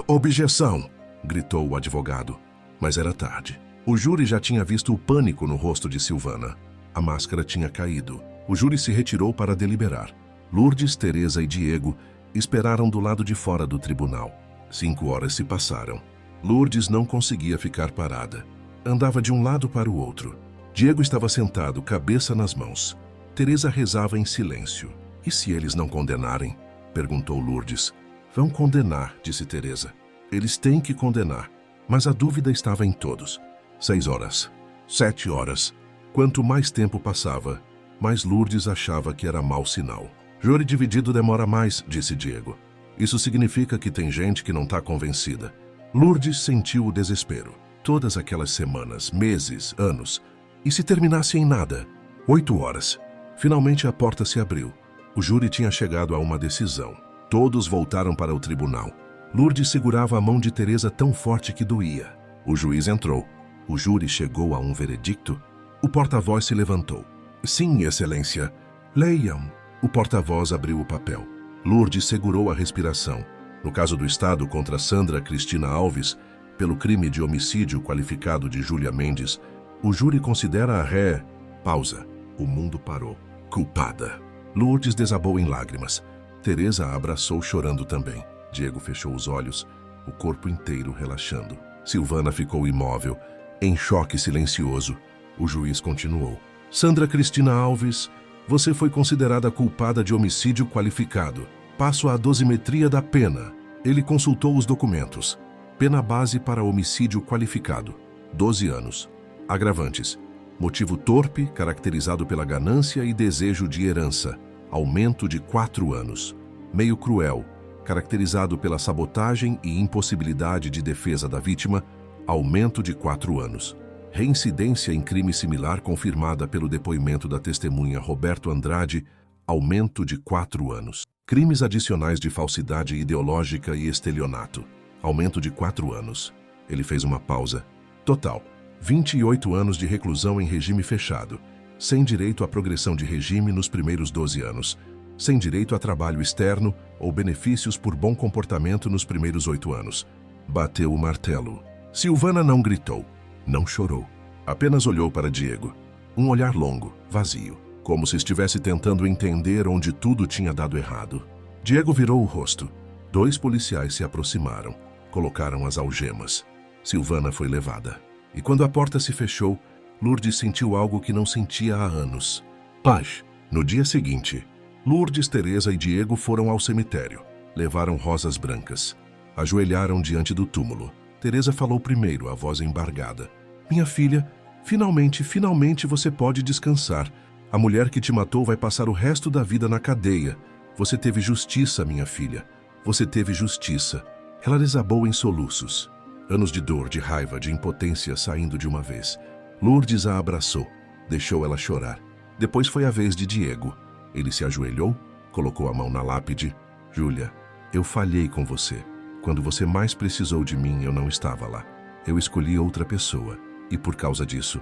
Objeção! Gritou o advogado. Mas era tarde. O júri já tinha visto o pânico no rosto de Silvana. A máscara tinha caído. O júri se retirou para deliberar. Lourdes, Teresa e Diego esperaram do lado de fora do tribunal. 5 horas se passaram. Lourdes não conseguia ficar parada. Andava de um lado para o outro. Diego estava sentado, cabeça nas mãos. Teresa rezava em silêncio. E se eles não condenarem? Perguntou Lourdes. Vão condenar, disse Teresa. Eles têm que condenar. Mas a dúvida estava em todos. 6 horas. 7 horas. Quanto mais tempo passava, mais Lourdes achava que era mau sinal. Júri dividido demora mais, disse Diego. Isso significa que tem gente que não está convencida. Lourdes sentiu o desespero. Todas aquelas semanas, meses, anos. E se terminasse em nada? 8 horas. Finalmente a porta se abriu. O júri tinha chegado a uma decisão. Todos voltaram para o tribunal. Lourdes segurava a mão de Teresa tão forte que doía. O juiz entrou. O júri chegou a um veredicto. O porta-voz se levantou. Sim, Excelência. Leiam. O porta-voz abriu o papel. Lourdes segurou a respiração. No caso do Estado contra Sandra Cristina Alves, pelo crime de homicídio qualificado de Júlia Mendes, o júri considera a ré... Pausa. O mundo parou. Culpada. Lourdes desabou em lágrimas. Teresa a abraçou chorando também. Diego fechou os olhos, o corpo inteiro relaxando. Silvana ficou imóvel, em choque silencioso. O juiz continuou. Sandra Cristina Alves, você foi considerada culpada de homicídio qualificado. Passo à dosimetria da pena. Ele consultou os documentos. Pena base para homicídio qualificado. 12 anos. Agravantes. Motivo torpe, caracterizado pela ganância e desejo de herança. Aumento de 4 anos. Meio cruel, caracterizado pela sabotagem e impossibilidade de defesa da vítima. Aumento de 4 anos. Reincidência em crime similar confirmada pelo depoimento da testemunha Roberto Andrade. Aumento de 4 anos. Crimes adicionais de falsidade ideológica e estelionato. Aumento de 4 anos. Ele fez uma pausa. Total. 28 anos de reclusão em regime fechado, sem direito à progressão de regime nos primeiros 12 anos, sem direito a trabalho externo ou benefícios por bom comportamento nos primeiros 8 anos. Bateu o martelo. Silvana não gritou, não chorou. Apenas olhou para Diego. Um olhar longo, vazio, como se estivesse tentando entender onde tudo tinha dado errado. Diego virou o rosto. 2 policiais se aproximaram, colocaram as algemas. Silvana foi levada. E quando a porta se fechou, Lourdes sentiu algo que não sentia há anos. Paz. No dia seguinte, Lourdes, Teresa e Diego foram ao cemitério. Levaram rosas brancas. Ajoelharam diante do túmulo. Teresa falou primeiro, a voz embargada. Minha filha, finalmente você pode descansar. A mulher que te matou vai passar o resto da vida na cadeia. Você teve justiça, minha filha. Você teve justiça. Ela desabou em soluços. Anos de dor, de raiva, de impotência saindo de uma vez. Lourdes a abraçou, deixou ela chorar. Depois foi a vez de Diego. Ele se ajoelhou, colocou a mão na lápide. Júlia, eu falhei com você. Quando você mais precisou de mim, eu não estava lá. Eu escolhi outra pessoa. E por causa disso,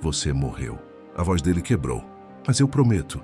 você morreu. A voz dele quebrou. Mas eu prometo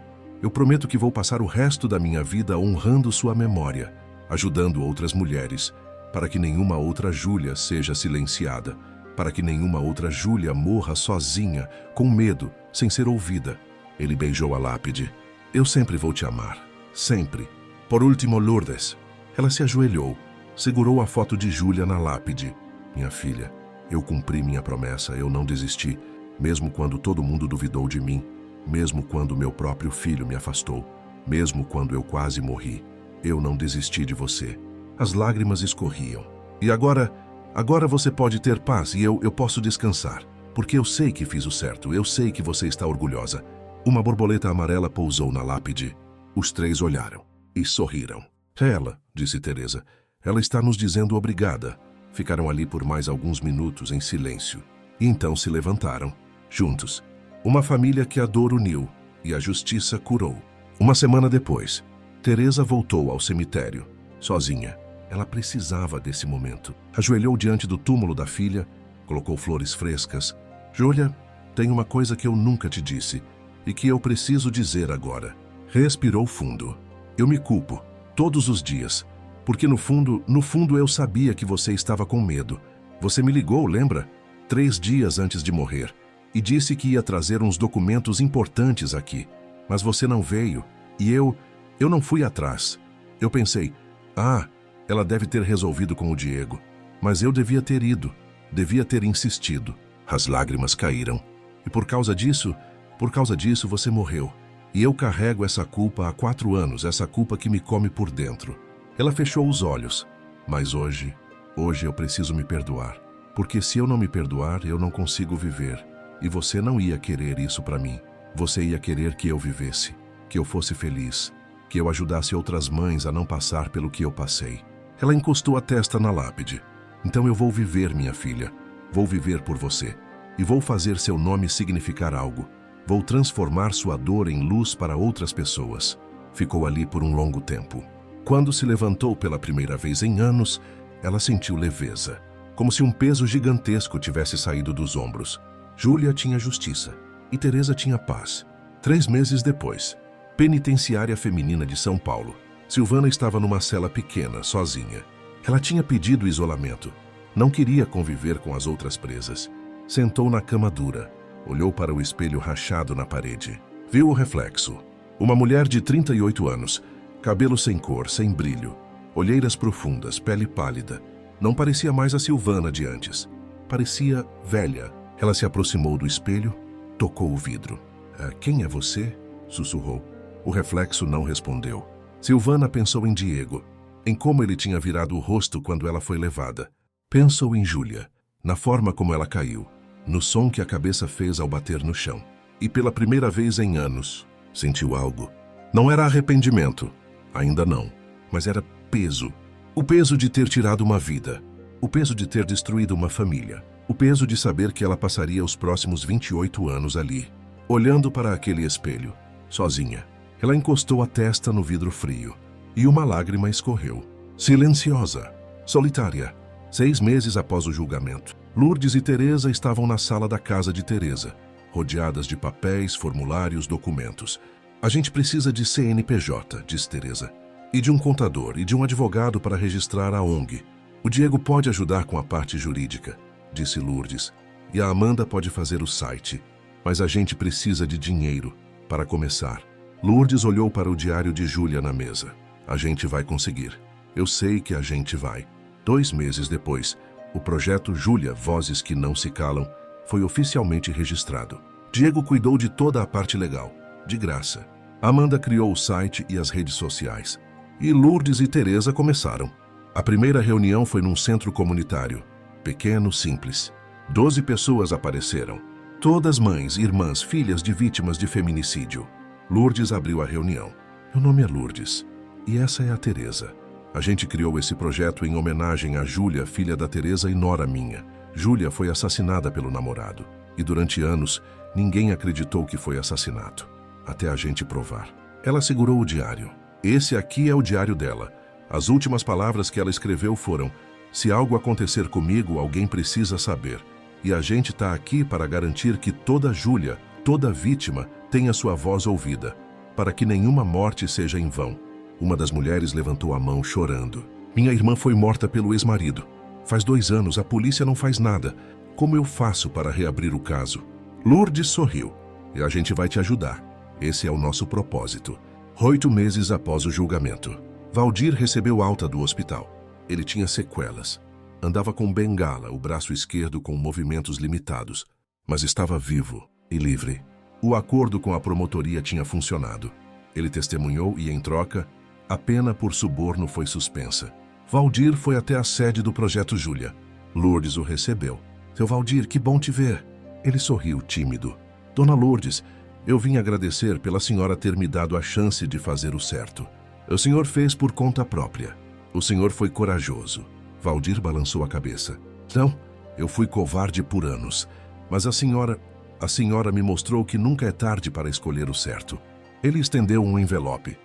que vou passar o resto da minha vida honrando sua memória, ajudando outras mulheres, para que nenhuma outra Júlia seja silenciada, para que nenhuma outra Júlia morra sozinha, com medo, sem ser ouvida. Ele beijou a lápide. Eu sempre vou te amar. Sempre. Por último, Lourdes. Ela se ajoelhou, segurou a foto de Júlia na lápide. Minha filha, eu cumpri minha promessa, eu não desisti, mesmo quando todo mundo duvidou de mim, mesmo quando meu próprio filho me afastou, mesmo quando eu quase morri. Eu não desisti de você. As lágrimas escorriam. E agora você pode ter paz e eu posso descansar, porque eu sei que fiz o certo, eu sei que você está orgulhosa. Uma borboleta amarela pousou na lápide. Os 3 olharam e sorriram. Ela, disse Teresa, ela está nos dizendo obrigada. Ficaram ali por mais alguns minutos em silêncio. E então se levantaram, juntos. Uma família que a dor uniu e a justiça curou. Uma semana depois, Teresa voltou ao cemitério, sozinha. Ela precisava desse momento. Ajoelhou diante do túmulo da filha, colocou flores frescas. Júlia, tem uma coisa que eu nunca te disse e que eu preciso dizer agora. Respirou fundo. Eu me culpo, todos os dias, porque no fundo eu sabia que você estava com medo. Você me ligou, lembra? 3 dias antes de morrer, e disse que ia trazer uns documentos importantes aqui. Mas você não veio, e eu não fui atrás. Eu pensei, ela deve ter resolvido com o Diego. Mas eu devia ter ido, devia ter insistido. As lágrimas caíram. E por causa disso você morreu. E eu carrego essa culpa há 4 anos, essa culpa que me come por dentro. Ela fechou os olhos. Mas hoje eu preciso me perdoar. Porque se eu não me perdoar, eu não consigo viver. E você não ia querer isso para mim. Você ia querer que eu vivesse, que eu fosse feliz, que eu ajudasse outras mães a não passar pelo que eu passei. Ela encostou a testa na lápide. Então eu vou viver, minha filha. Vou viver por você. E vou fazer seu nome significar algo. Vou transformar sua dor em luz para outras pessoas. Ficou ali por um longo tempo. Quando se levantou pela primeira vez em anos, ela sentiu leveza. Como se um peso gigantesco tivesse saído dos ombros. Júlia tinha justiça e Teresa tinha paz. 3 meses depois, penitenciária feminina de São Paulo. Silvana estava numa cela pequena, sozinha. Ela tinha pedido isolamento. Não queria conviver com as outras presas. Sentou na cama dura. Olhou para o espelho rachado na parede. Viu o reflexo. Uma mulher de 38 anos. Cabelo sem cor, sem brilho. Olheiras profundas, pele pálida. Não parecia mais a Silvana de antes. Parecia velha. Ela se aproximou do espelho, tocou o vidro. Quem é você? Sussurrou. O reflexo não respondeu. Silvana pensou em Diego, em como ele tinha virado o rosto quando ela foi levada. Pensou em Júlia, na forma como ela caiu, no som que a cabeça fez ao bater no chão. E pela primeira vez em anos, sentiu algo. Não era arrependimento, ainda não, mas era peso. O peso de ter tirado uma vida, o peso de ter destruído uma família, o peso de saber que ela passaria os próximos 28 anos ali, olhando para aquele espelho, sozinha. Ela encostou a testa no vidro frio e uma lágrima escorreu. Silenciosa, solitária. 6 meses após o julgamento, Lourdes e Teresa estavam na sala da casa de Teresa, rodeadas de papéis, formulários, documentos. A gente precisa de CNPJ, disse Teresa, e de um contador e de um advogado para registrar a ONG. O Diego pode ajudar com a parte jurídica, disse Lourdes, e a Amanda pode fazer o site. Mas a gente precisa de dinheiro para começar. Lourdes olhou para o diário de Júlia na mesa. A gente vai conseguir. Eu sei que a gente vai. 2 meses depois, o projeto Júlia, Vozes que Não Se Calam, foi oficialmente registrado. Diego cuidou de toda a parte legal, de graça. Amanda criou o site e as redes sociais. E Lourdes e Teresa começaram. A primeira reunião foi num centro comunitário, pequeno, simples. 12 pessoas apareceram. Todas mães, irmãs, filhas de vítimas de feminicídio. Lourdes abriu a reunião. Meu nome é Lourdes, e essa é a Teresa. A gente criou esse projeto em homenagem a Júlia, filha da Teresa e nora minha. Júlia foi assassinada pelo namorado, e durante anos, ninguém acreditou que foi assassinato, até a gente provar. Ela segurou o diário. Esse aqui é o diário dela. As últimas palavras que ela escreveu foram: se algo acontecer comigo, alguém precisa saber. E a gente está aqui para garantir que toda Júlia, toda vítima, tenha sua voz ouvida, para que nenhuma morte seja em vão. Uma das mulheres levantou a mão chorando. Minha irmã foi morta pelo ex-marido. Faz 2 anos, a polícia não faz nada. Como eu faço para reabrir o caso? Lourdes sorriu. E a gente vai te ajudar. Esse é o nosso propósito. 8 meses após o julgamento, Valdir recebeu alta do hospital. Ele tinha sequelas. Andava com bengala, o braço esquerdo com movimentos limitados, mas estava vivo e livre. O acordo com a promotoria tinha funcionado. Ele testemunhou e, em troca, a pena por suborno foi suspensa. Valdir foi até a sede do Projeto Júlia. Lourdes o recebeu. Seu Valdir, que bom te ver. Ele sorriu, tímido. Dona Lourdes, eu vim agradecer pela senhora ter me dado a chance de fazer o certo. O senhor fez por conta própria. O senhor foi corajoso. Valdir balançou a cabeça. Não, eu fui covarde por anos. Mas a senhora me mostrou que nunca é tarde para escolher o certo. Ele estendeu um envelope.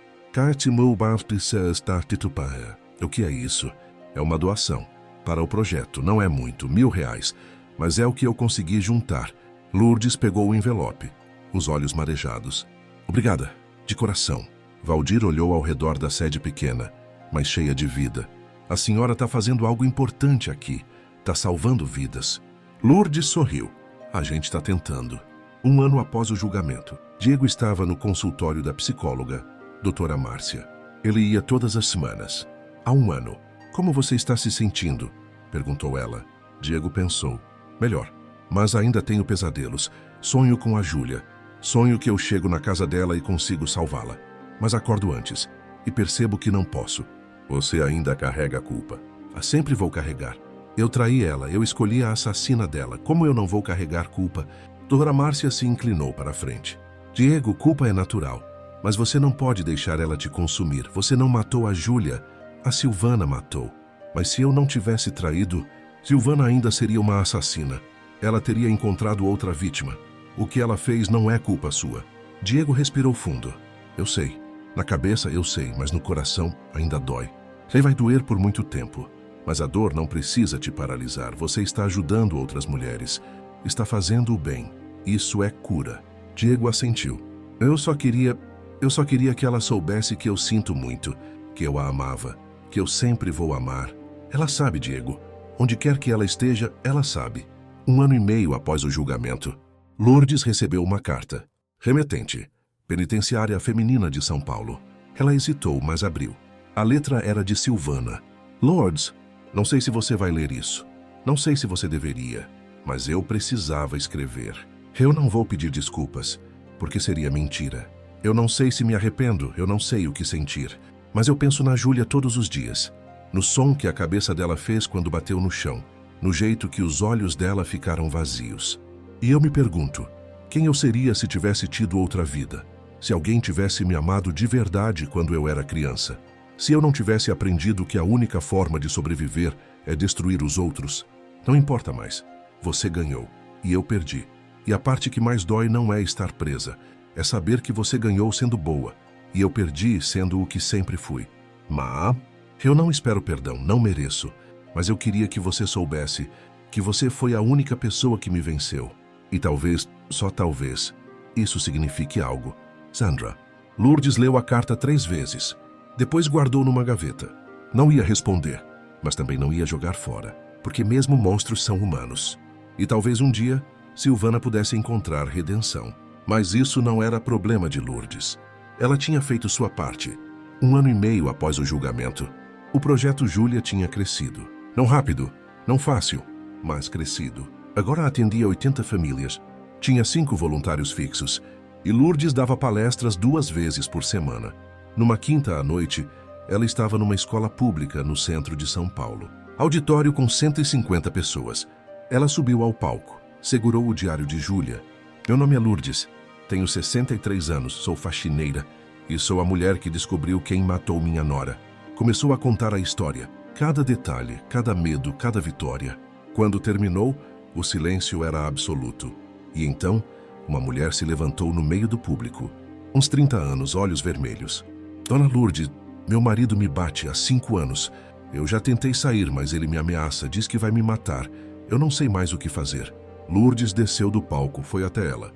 O que é isso? É uma doação. Para o projeto, não é muito, R$1.000, mas é o que eu consegui juntar. Lourdes pegou o envelope, os olhos marejados. Obrigada, de coração. Valdir olhou ao redor da sede pequena, mas cheia de vida. A senhora está fazendo algo importante aqui. Está salvando vidas. Lourdes sorriu. A gente está tentando. 1 ano após o julgamento, Diego estava no consultório da psicóloga, doutora Márcia. Ele ia todas as semanas. Há 1 ano. Como você está se sentindo? Perguntou ela. Diego pensou. Melhor, mas ainda tenho pesadelos. Sonho com a Júlia. Sonho que eu chego na casa dela e consigo salvá-la. Mas acordo antes e percebo que não posso. Você ainda carrega a culpa. Sempre vou carregar. Eu traí ela, eu escolhi a assassina dela. Como eu não vou carregar culpa? Doutora Márcia se inclinou para a frente. Diego, culpa é natural, mas você não pode deixar ela te consumir. Você não matou a Júlia, a Silvana matou. Mas se eu não tivesse traído, Silvana ainda seria uma assassina. Ela teria encontrado outra vítima. O que ela fez não é culpa sua. Diego respirou fundo. Eu sei. Na cabeça eu sei, mas no coração ainda dói. Você vai doer por muito tempo. Mas a dor não precisa te paralisar. Você está ajudando outras mulheres. Está fazendo o bem. Isso é cura. Diego assentiu. Eu só queria que ela soubesse que eu sinto muito, que eu a amava, que eu sempre vou amar. Ela sabe, Diego. Onde quer que ela esteja, ela sabe. 1 ano e meio após o julgamento, Lourdes recebeu uma carta. Remetente. Penitenciária Feminina de São Paulo. Ela hesitou, mas abriu. A letra era de Silvana. Lourdes, não sei se você vai ler isso. Não sei se você deveria, mas eu precisava escrever. Eu não vou pedir desculpas, porque seria mentira. Eu não sei se me arrependo, eu não sei o que sentir. Mas eu penso na Júlia todos os dias. No som que a cabeça dela fez quando bateu no chão. No jeito que os olhos dela ficaram vazios. E eu me pergunto, quem eu seria se tivesse tido outra vida? Se alguém tivesse me amado de verdade quando eu era criança? Se eu não tivesse aprendido que a única forma de sobreviver é destruir os outros? Não importa mais. Você ganhou. E eu perdi. E a parte que mais dói não é estar presa. É saber que você ganhou sendo boa. E eu perdi sendo o que sempre fui. Mas eu não espero perdão, não mereço. Mas eu queria que você soubesse que você foi a única pessoa que me venceu. E talvez, só talvez, isso signifique algo. Sandra. Lourdes leu a carta 3 vezes. Depois guardou numa gaveta. Não ia responder, mas também não ia jogar fora, porque mesmo monstros são humanos. E talvez um dia, Silvana pudesse encontrar redenção. Mas isso não era problema de Lourdes. Ela tinha feito sua parte. 1 ano e meio após o julgamento, o projeto Júlia tinha crescido. Não rápido, não fácil, mas crescido. Agora atendia 80 famílias, tinha 5 voluntários fixos, e Lourdes dava palestras 2 vezes por semana. Numa quinta à noite, ela estava numa escola pública no centro de São Paulo. Auditório com 150 pessoas. Ela subiu ao palco, segurou o diário de Júlia. Meu nome é Lourdes, tenho 63 anos, sou faxineira e sou a mulher que descobriu quem matou minha nora. Começou a contar a história, cada detalhe, cada medo, cada vitória. Quando terminou, o silêncio era absoluto. E então, uma mulher se levantou no meio do público. Uns 30 anos, olhos vermelhos. Dona Lourdes, meu marido me bate há 5 anos. Eu já tentei sair, mas ele me ameaça, diz que vai me matar. Eu não sei mais o que fazer. Lourdes desceu do palco, foi até ela.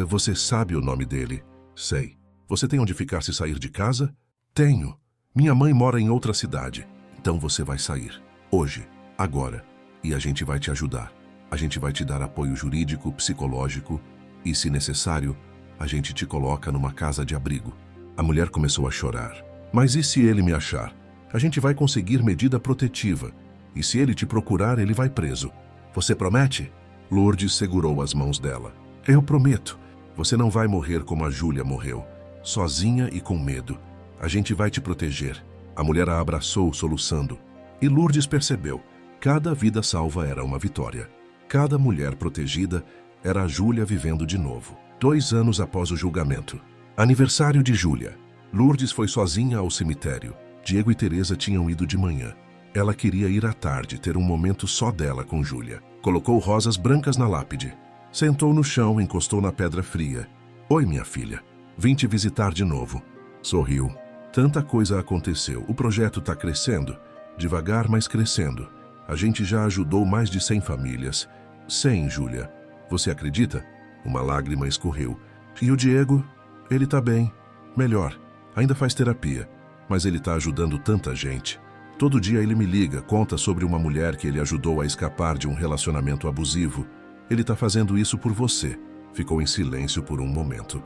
Você sabe o nome dele? Sei. Você tem onde ficar se sair de casa? Tenho. Minha mãe mora em outra cidade. Então você vai sair. Hoje. Agora. E a gente vai te ajudar. A gente vai te dar apoio jurídico, psicológico e, se necessário, a gente te coloca numa casa de abrigo. A mulher começou a chorar. Mas e se ele me achar? A gente vai conseguir medida protetiva. E se ele te procurar, ele vai preso. Você promete? Lourdes segurou as mãos dela. Eu prometo. Você não vai morrer como a Júlia morreu. Sozinha e com medo. A gente vai te proteger. A mulher a abraçou, soluçando. E Lourdes percebeu. Cada vida salva era uma vitória. Cada mulher protegida era a Júlia vivendo de novo. 2 anos após o julgamento. Aniversário de Júlia. Lourdes foi sozinha ao cemitério. Diego e Teresa tinham ido de manhã. Ela queria ir à tarde, ter um momento só dela com Júlia. Colocou rosas brancas na lápide. Sentou no chão, encostou na pedra fria. Oi, minha filha. Vim te visitar de novo. Sorriu. Tanta coisa aconteceu. O projeto está crescendo. Devagar, mas crescendo. A gente já ajudou mais de 100 famílias. 100, Júlia. Você acredita? Uma lágrima escorreu. E o Diego? Ele tá bem. Melhor. Ainda faz terapia. Mas ele tá ajudando tanta gente. Todo dia ele me liga, conta sobre uma mulher que ele ajudou a escapar de um relacionamento abusivo. Ele tá fazendo isso por você. Ficou em silêncio por um momento.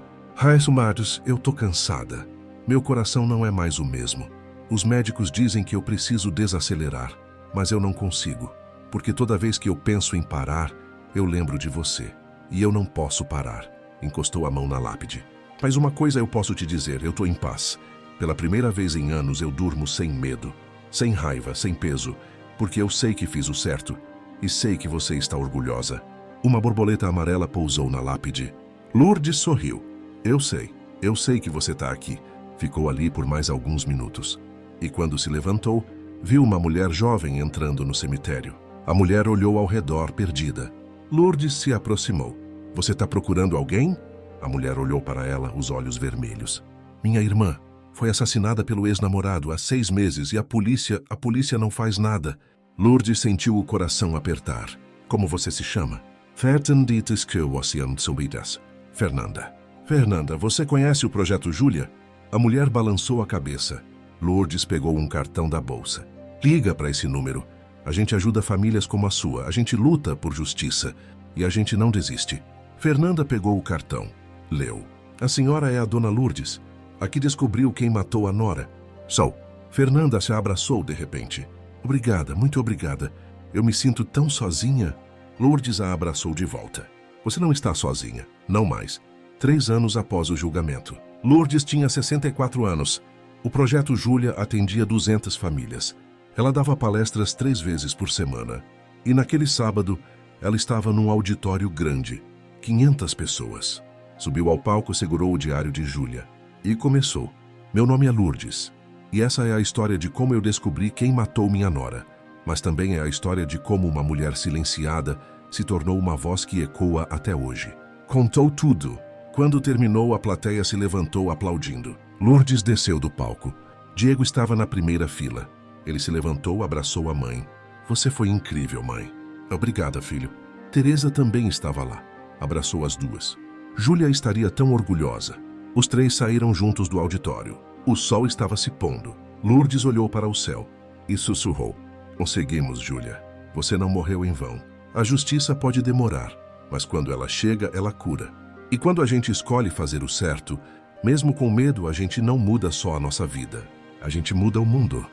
Matos, eu tô cansada. Meu coração não é mais o mesmo. Os médicos dizem que eu preciso desacelerar, mas eu não consigo. Porque toda vez que eu penso em parar, eu lembro de você. E eu não posso parar. Encostou a mão na lápide. Mas uma coisa eu posso te dizer, eu tô em paz. Pela primeira vez em anos eu durmo sem medo. Sem raiva, sem peso, porque eu sei que fiz o certo e sei que você está orgulhosa. Uma borboleta amarela pousou na lápide. Lourdes sorriu. Eu sei que você está aqui. Ficou ali por mais alguns minutos. E quando se levantou, viu uma mulher jovem entrando no cemitério. A mulher olhou ao redor, perdida. Lourdes se aproximou. Você está procurando alguém? A mulher olhou para ela, os olhos vermelhos. Minha irmã. Foi assassinada pelo ex-namorado há 6 meses e a polícia não faz nada. Lourdes sentiu o coração apertar. Como você se chama? Ferten dites que ocean subidas. Fernanda. Fernanda, você conhece o Projeto Júlia? A mulher balançou a cabeça. Lourdes pegou um cartão da bolsa. Liga para esse número. A gente ajuda famílias como a sua. A gente luta por justiça. E a gente não desiste. Fernanda pegou o cartão. Leu. A senhora é a dona Lourdes. Aqui descobriu quem matou a nora. Sou. Fernanda se abraçou de repente. Obrigada, muito obrigada. Eu me sinto tão sozinha. Lourdes a abraçou de volta. Você não está sozinha. Não mais. 3 anos após o julgamento. Lourdes tinha 64 anos. O Projeto Júlia atendia 200 famílias. Ela dava palestras 3 vezes por semana. E naquele sábado, ela estava num auditório grande. 500 pessoas. Subiu ao palco, segurou o diário de Júlia. E começou. Meu nome é Lourdes. E essa é a história de como eu descobri quem matou minha nora. Mas também é a história de como uma mulher silenciada se tornou uma voz que ecoa até hoje. Contou tudo. Quando terminou, a plateia se levantou aplaudindo. Lourdes desceu do palco. Diego estava na primeira fila. Ele se levantou, abraçou a mãe. Você foi incrível, mãe. Obrigada, filho. Teresa também estava lá. Abraçou as duas. Júlia estaria tão orgulhosa. Os 3 saíram juntos do auditório. O sol estava se pondo. Lourdes olhou para o céu e sussurrou. Conseguimos, Júlia. Você não morreu em vão. A justiça pode demorar, mas quando ela chega, ela cura. E quando a gente escolhe fazer o certo, mesmo com medo, a gente não muda só a nossa vida. A gente muda o mundo.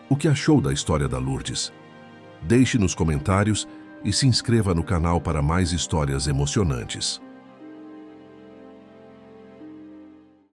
O que achou da história da Lourdes? Deixe nos comentários e se inscreva no canal para mais histórias emocionantes.